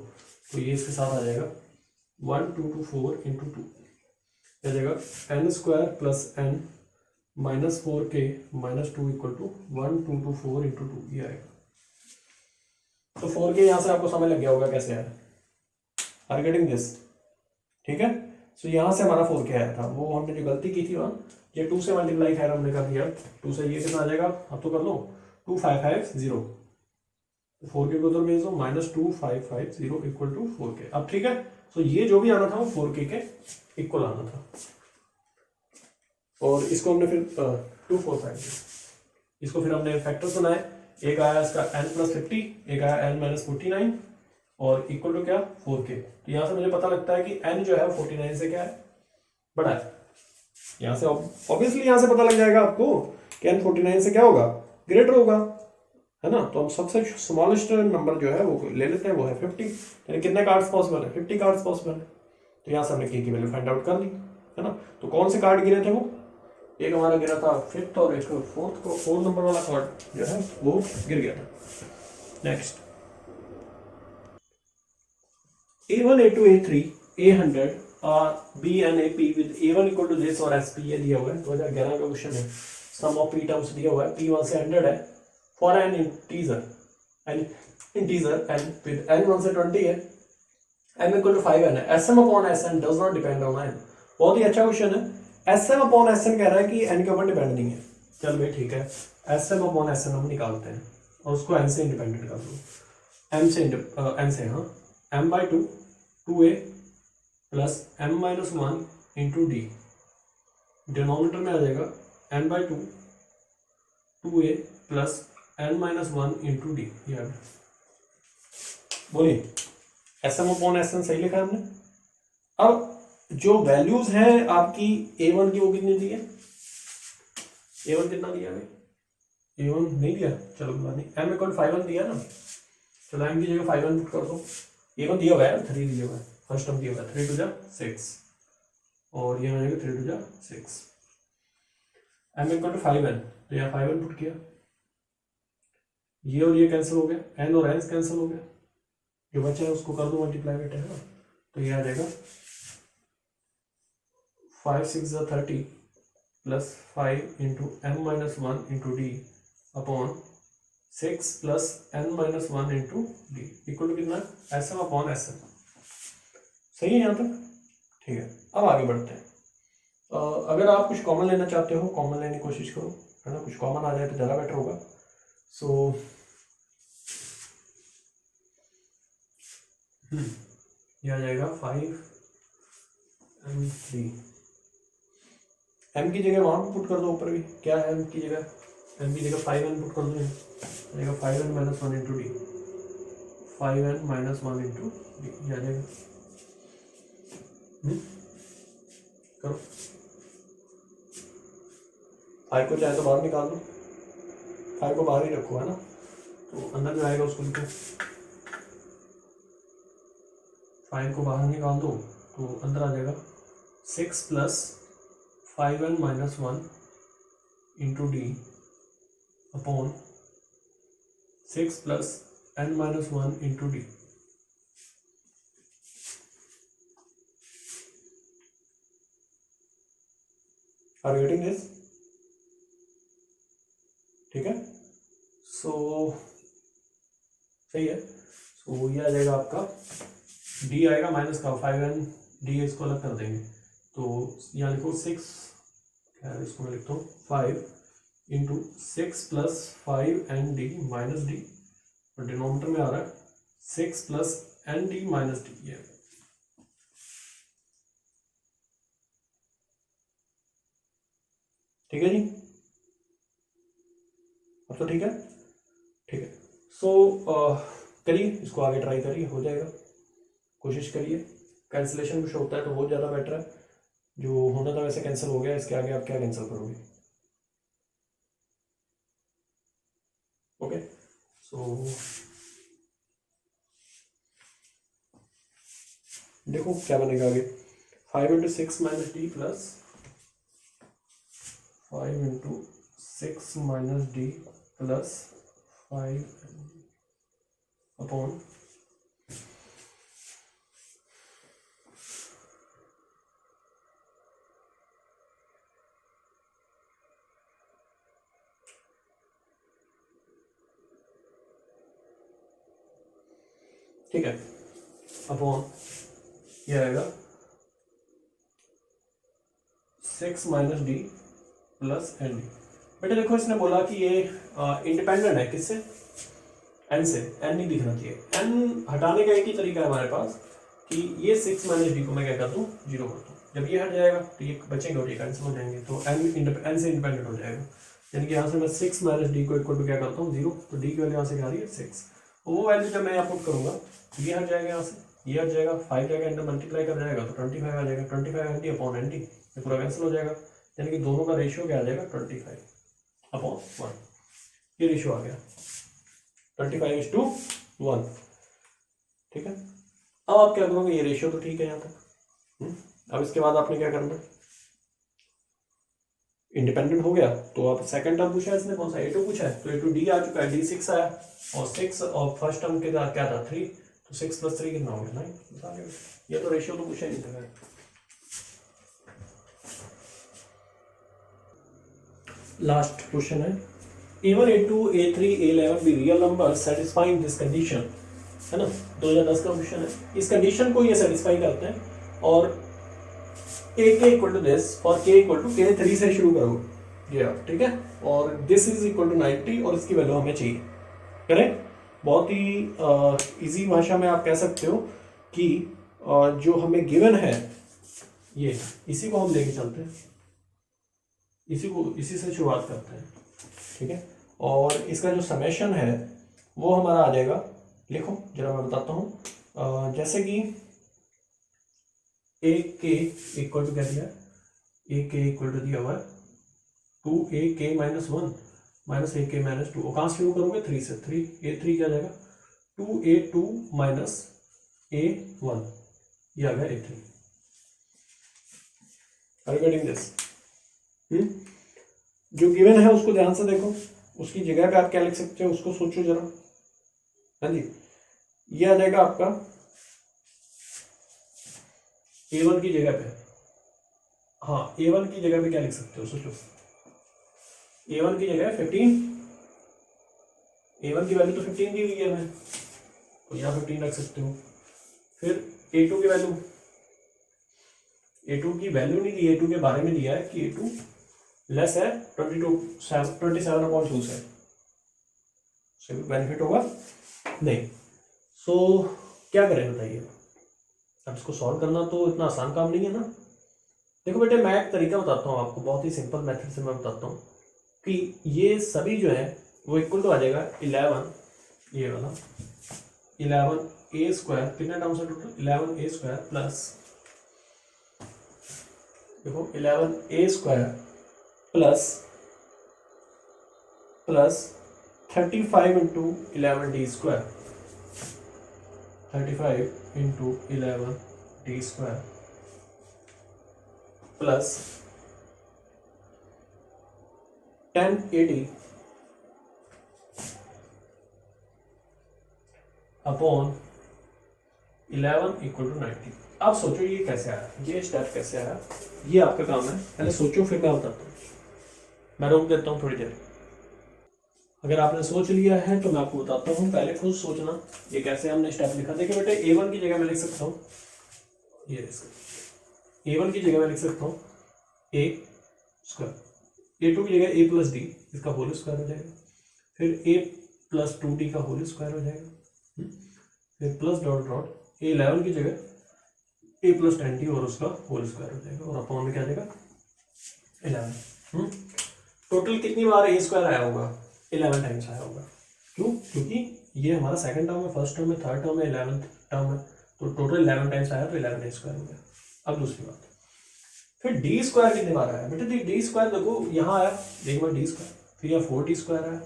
S1: तो ये इसके साथ आ जाएगा 1224 इंटू 2, आ जाएगा n square plus n minus 4k minus 2 equal to 1224 into 2, ये आएगा। तो 4k यहाँ से आपको समझ लग गया होगा कैसे आया, आर यू गेटिंग दिस, ठीक है। सो यहाँ से हमारा 4k आया था, वो हमने जो गलती की थी वहाँ, ये 2 से मल्टीप्लाई खैर हमने कर दिया, 2 से ये कितना आ जाएगा अब तो कर लो 2550, 4k को उधर भेज दो माइनस 2550 इक्वल टू 4k। अब ठीक है, सो ये जो भी आना था वो 4k के इक्वल आना था, और इसको हमने फिर 2450, इसको फिर हमने फैक्टर्स बनाए, एक आया इसका n प्लस 50, एक आया n माइनस 49 और इक्वल टू क्या 4k। तो यहाँ से मुझे पता लगता है कि n जो है 49 से क्या है बड़ा है, यहाँ से ऑब्वियसली यहाँ से पता लग जाएगा आपको कि n 49 से क्या होगा ग्रेटर होगा, है ना। तो हम सबसे स्मॉलेस्ट नंबर जो है वो ले लेते हैं, वो है 50, यानी कितने कार्ड्स पॉसिबल है, 50 कार्ड्स पॉसिबल है। तो यहाँ से हमने की वैल्यू फाइंड आउट कर ली, है ना। तो कौन से कार्ड गिरे थे वो, एक हमारा गिरा था 5th और एक 4 नंबर वाला कार्ड जो है वो गिर गया था। Next A1 A2 A3 A100 B and AP with A1 equal to this और SP ये दिया हुआ है, 2011 का क्वेश्चन है। सम ऑफ P टर्म्स दिया हुआ है, P1 से 100 है for an integer n with n1 से 20 है, m equal to 5n है, sm upon sn does not depend on n। बहुत ही अच्छा क्वेश्चन है। sm upon sn कह रहा है कि n के ऊपर डिपेंड नहीं है। चल भाई ठीक है, sm upon sn हम निकालते हैं और उसको n से इंडिपेंडेंट कर दो, m से n से, हाँ, m by 2 2a plus m minus 1 into D, denominator में आ जाएगा n by 2 2a plus n minus 1 into D. यार बोलिए sm upon sn सही लिखा हमने। अब जो वैल्यूज हैं आपकी a1 की वो कितनी दी है, a1 कितना दिया है, a1 नहीं दिया, चलो बात नहीं, m इक्वल 5 दिया ना, चलो m की जगह 5 पुट कर दो। a1 दिया हुआ है 3 दिया हुआ है, फर्स्ट टर्म दिया हुआ है 3 टू जा 6 और यहाँ आएगा 3 टू जा 6, m इक्वल टू 5n, तो यहाँ 5n पुट किया, ये और ये कैंसिल हो गया, n और n कैंसिल हो गया, जो बचा है उसको कर दो मल्टीप्लाई बेटा, है ना। तो ये आ जाएगा 5 6 30 plus 5 into m minus 1 into D upon 6 plus n minus 1 into D equal to कितना, S M upon S M. सही है यहाँ तक, ठीक है। अब आगे बढ़ते हैं। अगर आप कुछ कॉमन लेना चाहते हो, कॉमन लेने की कोशिश करो, है ना, कुछ कॉमन आ जाए तो ज़्यादा बेटर होगा। सो यह आ जाएगा 5m3, m की जगह वहाँ पे पुट कर दो, ऊपर भी क्या है m की जगह, m की जगह 5n पुट कर दो, जाएगा 5n minus 1 into D, 5n minus 1 into D, ये आ जाएगा। करो 5 को चाहे तो बाहर निकाल लो, 5 को बाहर ही रखो, है ना, तो अंदर जो आएगा उसको लिखो, 5 को बाहर निकाल दो तो अंदर आ जाएगा 6 plus 5n minus 1 into D upon 6 plus n minus 1 into d. Are you getting this, ठीक है। सो सही है। सो ये आ जाएगा आपका, डी आएगा माइनस का 5n, डी इसको अलग कर देंगे, तो यहाँ लिखो 6, क्या है इसको मैं लिखता हूँ 5 into 6 plus 5n d minus d, और डिनोमिनेटर में आ रहा है 6 plus n d minus d. ये ठीक है जी, अब तो ठीक है, ठीक है। सो करिए इसको, आगे ट्राई करिए, हो जाएगा, कोशिश करिए। कैंसिलेशन कुछ होता है तो बहुत ज़्यादा बेटर है, जो होना था वैसे कैंसिल हो गया, इसके आगे आप क्या कैंसिल करोगे, ओके। सो देखो क्या बनेगा आगे, 5 into 6 minus d plus 5 into 6 minus d plus 5 upon ठीक है, अपॉन ये आएगा 6 minus d plus n d. बेटा देखो इसने बोला कि ये इंडिपेंडेंट है, किससे, एन से, एन नहीं दिखना चाहिए। एन हटाने का एक ही तरीका है हमारे पास कि ये 6 माइनस डी को मैं क्या कर दूँ, 0 कर दूँ, जब ये हट जाएगा तो ये बचेंगे और ये कैंसिल हो जाएंगे, तो एन से इंडिपेंडेंट हो जाएगा, यानी कि यहाँ से मैं 6 माइनस डी को इक्वल टू क्या करता हूँ 0, तो डी की वैल्यू यहाँ से क्या आ रही है 6, वो वैल्यू जब मैं यहाँ पुट करूँगा तो ये हट जाएगा, यहाँ से ये हट जाएगा, 5 जाएगा इंटर मल्टीप्लाई कर जाएगा तो 25 आ जाएगा, 25 n d upon n d, ये पूरा कैंसिल हो जाएगा, यानी कि दोनों का रेशियो क्या आ जाएगा 25 अपॉन 1, ये रेशियो आ गया। 25:1, ठीक है। अब आप क्या करोगे, ये रेशियो तो ठीक है यहाँ तक। अब इसके बाद आपने क्या करना है, इंडिपेंडेंट हो गया तो आप सेकंड टर्म पूछा है इसने, कौन सा A2 पूछा है, तो A2 D आ चुका है, D6 आया, और 6 और फर्स्ट टर्म के क्या था 3, तो 6 + 3 कितना हो गया 9। ये तो रेशियो तो पूछा ही नहीं था। लास्ट क्वेश्चन है, A1 A2 A3 A11 भी real number satisfying this condition, है ना, 2010 का क्वेश्चन है। इस कंडीशन को ये सेटिस्फाई करते हैं और k इक्वल टू दिस और k इक्वल टू k3 से शुरू करोगे ये आप, ठीक है, और दिस इज इक्वल टू 90 और इसकी वैल्यू हमें चाहिए, करेक्ट। बहुत ही इजी भाषा में आप कह सकते हो कि जो हमें गिवन है ये, इसी को हम लेके चलते हैं, इसी से शुरुआत करते हैं, ठीक है, और इसका जो समेशन है वो हमारा आ जाएगा, लिखो जरा मैं बताता हूँ, जैसे कि ए के इक्वल टू क्या दिया, ए के इक्वल टू दिया हुआ है 2ak - 1 - ak - 2, और कहाँ से शुरू करोगे 3 से, 3 क्या जाएगा 2a2 - a1, ये आ गया a3। Are you getting this? जो गिवन है उसको ध्यान से देखो, उसकी जगह पे आप क्या लिख सकते हो उसको सोचो जरा, हाँ जी, ये आ जाएगा आपका a1 की जगह पे, हाँ a1 की जगह पे क्या लिख सकते हो सोचो, a1 की जगह 15, a1 की वैल्यू तो 15 दी हुई है हमें, तो यहाँ 15 रख सकते हो। फिर a2 की वैल्यू, a2 की वैल्यू नहीं दी, a2 के बारे में दिया है कि a2 लेस है 27/2 से बेनिफिट होगा नहीं। सो क्या करें बताइए, अब इसको सॉल्व करना तो इतना आसान काम नहीं है ना। देखो बेटे, मैं एक तरीका बताता हूँ आपको, बहुत ही सिंपल मेथड से मैं बताता हूँ कि ये सभी जो है वो इक्वल टू आ जाएगा 11, ये वाला 11a² कितने टर्म्स है टोटल 11a² प्लस, देखो 11a² plus 35 × 11d², 35 × 11d² plus 1080 upon 11 equal to 90। आप सोचो ये कैसे आया, ये स्टेप कैसे आया, ये आपका काम है, पहले सोचो फिर मैं बताता हूँ। मैं रोक देता हूँ थोड़ी देर, अगर आपने सोच लिया है तो मैं आपको बताता हूँ, पहले खुद सोचना ये कैसे हमने स्टेप लिखा। देखिए बेटे, a1 की जगह मैं लिख सकता हूँ, ये a1 की जगह मैं लिख सकता हूँ a², a2 की जगह a + d इसका होल स्क्वायर हो जाएगा, फिर a + 2d का होल स्क्वायर हो जाएगा, फिर प्लस डॉट डॉट a11 की जगह a + 10d और उसका होल स्क्वायर हो जाएगा, और अपॉन में क्या जाएगा 11। टोटल कितनी बार a² आया होगा, 11 टाइम्स आया होगा। क्यों? क्योंकि ये हमारा सेकंड टर्म है, फर्स्ट टर्म है, थर्ड टर्म है, 11th टर्म है, तो टोटल 11 टाइम्स आया, तो 11a² हो गया। अब दूसरी बात, फिर d² कितने बार आया बेटे, d² देखो यहाँ आया एक बार d², फिर यहाँ 4d² आया,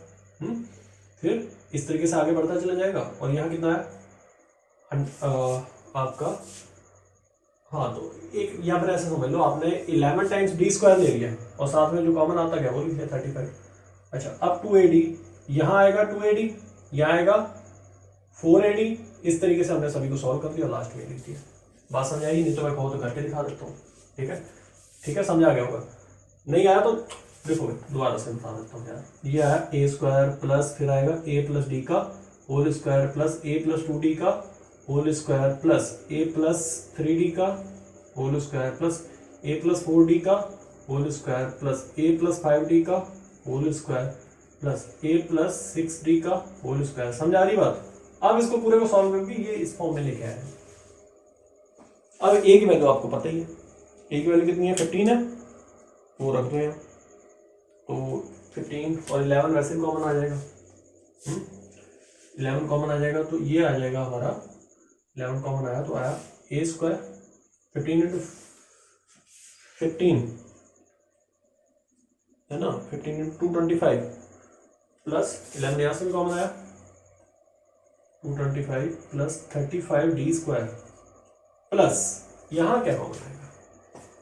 S1: फिर इस तरीके से आगे बढ़ता चला जाएगा, और यहाँ कितना आया आपका, हाँ तो एक यहाँ पर ऐसा समझ लो, आपने 11 टाइम्स d² ले लिया और साथ में जो कॉमन आता है वो लिख लिया 35। अच्छा, अब 2ad यहाँ आएगा, 2ad यहाँ आएगा 4ad, इस तरीके से हमने सभी को सॉल्व कर दिया और लास्ट में लिख दिया। बात समझ आई? नहीं तो मैं कहूँ तो करके दिखा देता हूँ, ठीक है, ठीक है, समझा गया होगा। नहीं आया तो देखो दोबारा से बता देता हूँ यार, ये आया a² प्लस, फिर आएगा a + d का whole square plus a + 2d का whole square plus a + 3d का whole square plus a + 4d का whole square plus a + 5d का whole square plus a + 6d का होल स्क्वायर। समझ आ रही बात? अब इसको पूरे को सॉल्व करके ये इस फॉर्म में लेके आए हैं। अब a की वैल्यू आपको पता ही है, a की वैल्यू कितनी है 15 है, वो रख दो यहाँ, तो 15 और 11 वैसे कॉमन आ जाएगा, 11 कॉमन आ जाएगा, तो ये आ जाएगा हमारा 11 कॉमन आया तो आया a² 15 × 15 है ना, 15 × 2 25 प्लस 11 यहाँ से भी कॉमन आया 225 प्लस 35d² प्लस यहाँ क्या कॉमन आएगा,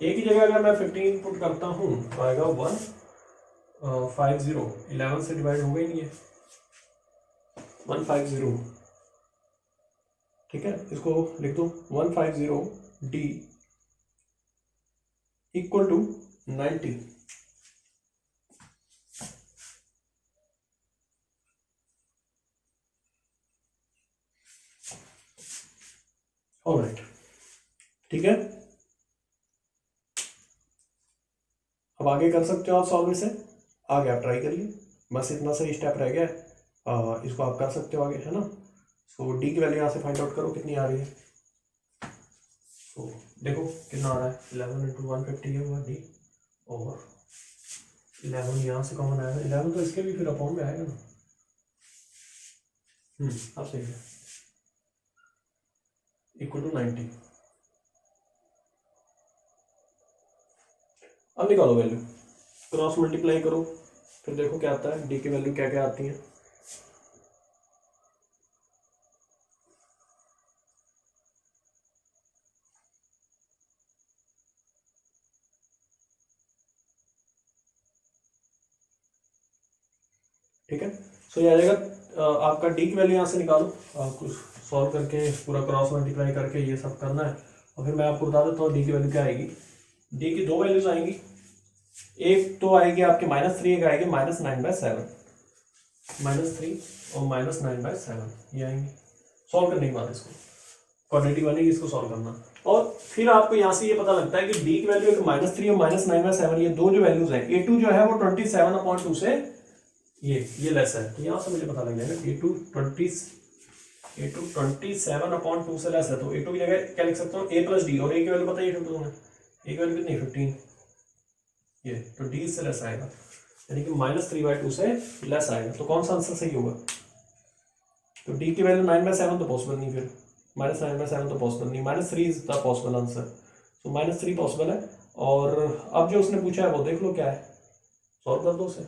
S1: एक ही जगह अगर मैं 15 पुट करता हूँ तो आएगा 150, 11 से डिवाइड हो गई नहीं है, 150, ठीक है, इसको लिख दो 150d इक्वल टू 90। ऑलराइट, ठीक है, अब आगे कर सकते हो आप सॉल्व इसे, आगे आप ट्राई करिए, बस इतना सही स्टेप रह गया है, इसको आप कर सकते हो आगे, है ना। सो डी की वैल्यू यहाँ से फाइंड आउट करो कितनी आ रही है। सो देखो कितना आ रहा है, 11 इंटू 150 है हुआ डी, और 11 यहाँ से कॉमन आएगा, 11 तो इसके भी फिर अपॉन में आएगा ना। अब सही है, इक्वल टू 90। अब निकालो वैल्यू, क्रॉस मल्टीप्लाई करो, फिर देखो क्या आता है, डी की वैल्यू क्या क्या आती है। ठीक है, सो ये आ जाएगा आपका डी की वैल्यू यहाँ से निकालो, कुछ सॉल्व करके पूरा क्रॉस मल्टीप्लाई करके ये सब करना है, और फिर मैं आपको बता देता हूँ डी की वैल्यू क्या आएगी। डी की दो वैल्यूज आएंगी, एक तो आएगी आपके -3, एक आएगी -9/7, -3 और -9/7 ये आएंगी। सॉल्व करने के बाद इसको क्वाड्रेटिक बनेगी, इसको सॉल्व करना, और फिर आपको यहाँ से ये पता लगता है कि डी की वैल्यू एक -3 और -9/7, ये दो जो वैल्यूज है, a2 जो है वो 27/2 से ये लेस है, तो यहाँ से मुझे पता लग जाएगा a2 27/2 से लेस है, तो a2 की जगह क्या लिख सकता हूँ a प्लस डी, और a की वैल्यू पता है तुम्हें, a की वैल्यू कितनी 15, ये तो d से लेस आएगा, यानी कि -3/2 से लेस आएगा, तो कौन सा आंसर सही होगा। तो d की वैल्यू 9/7 तो पॉसिबल नहीं, फिर -9/7 तो पॉसिबल नहीं, -3 इज द पॉसिबल आंसर, तो -3 पॉसिबल है। और अब जो उसने पूछा है वो देख लो क्या है, सॉल्व कर दो उसे,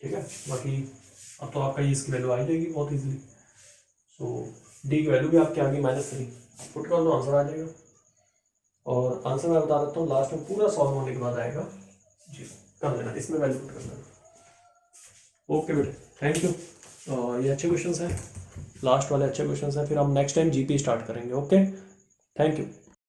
S1: ठीक है, बाकी अब तो आपका ये इसकी वैल्यू आ जाएगी बहुत इजीली। सो डी की वैल्यू भी आपके आ गई -3, पुट कर दो आंसर आ जाएगा, और आंसर मैं बता देता हूँ लास्ट में पूरा सॉल्व होने के बाद आएगा जी, कर लेना इसमें वैल्यू पुट कर देना। ओके बेटे, थैंक यू, ये अच्छे क्वेश्चन हैं, लास्ट वाले अच्छे क्वेश्चन हैं, फिर हम नेक्स्ट टाइम जीपी स्टार्ट करेंगे। Okay, thank you.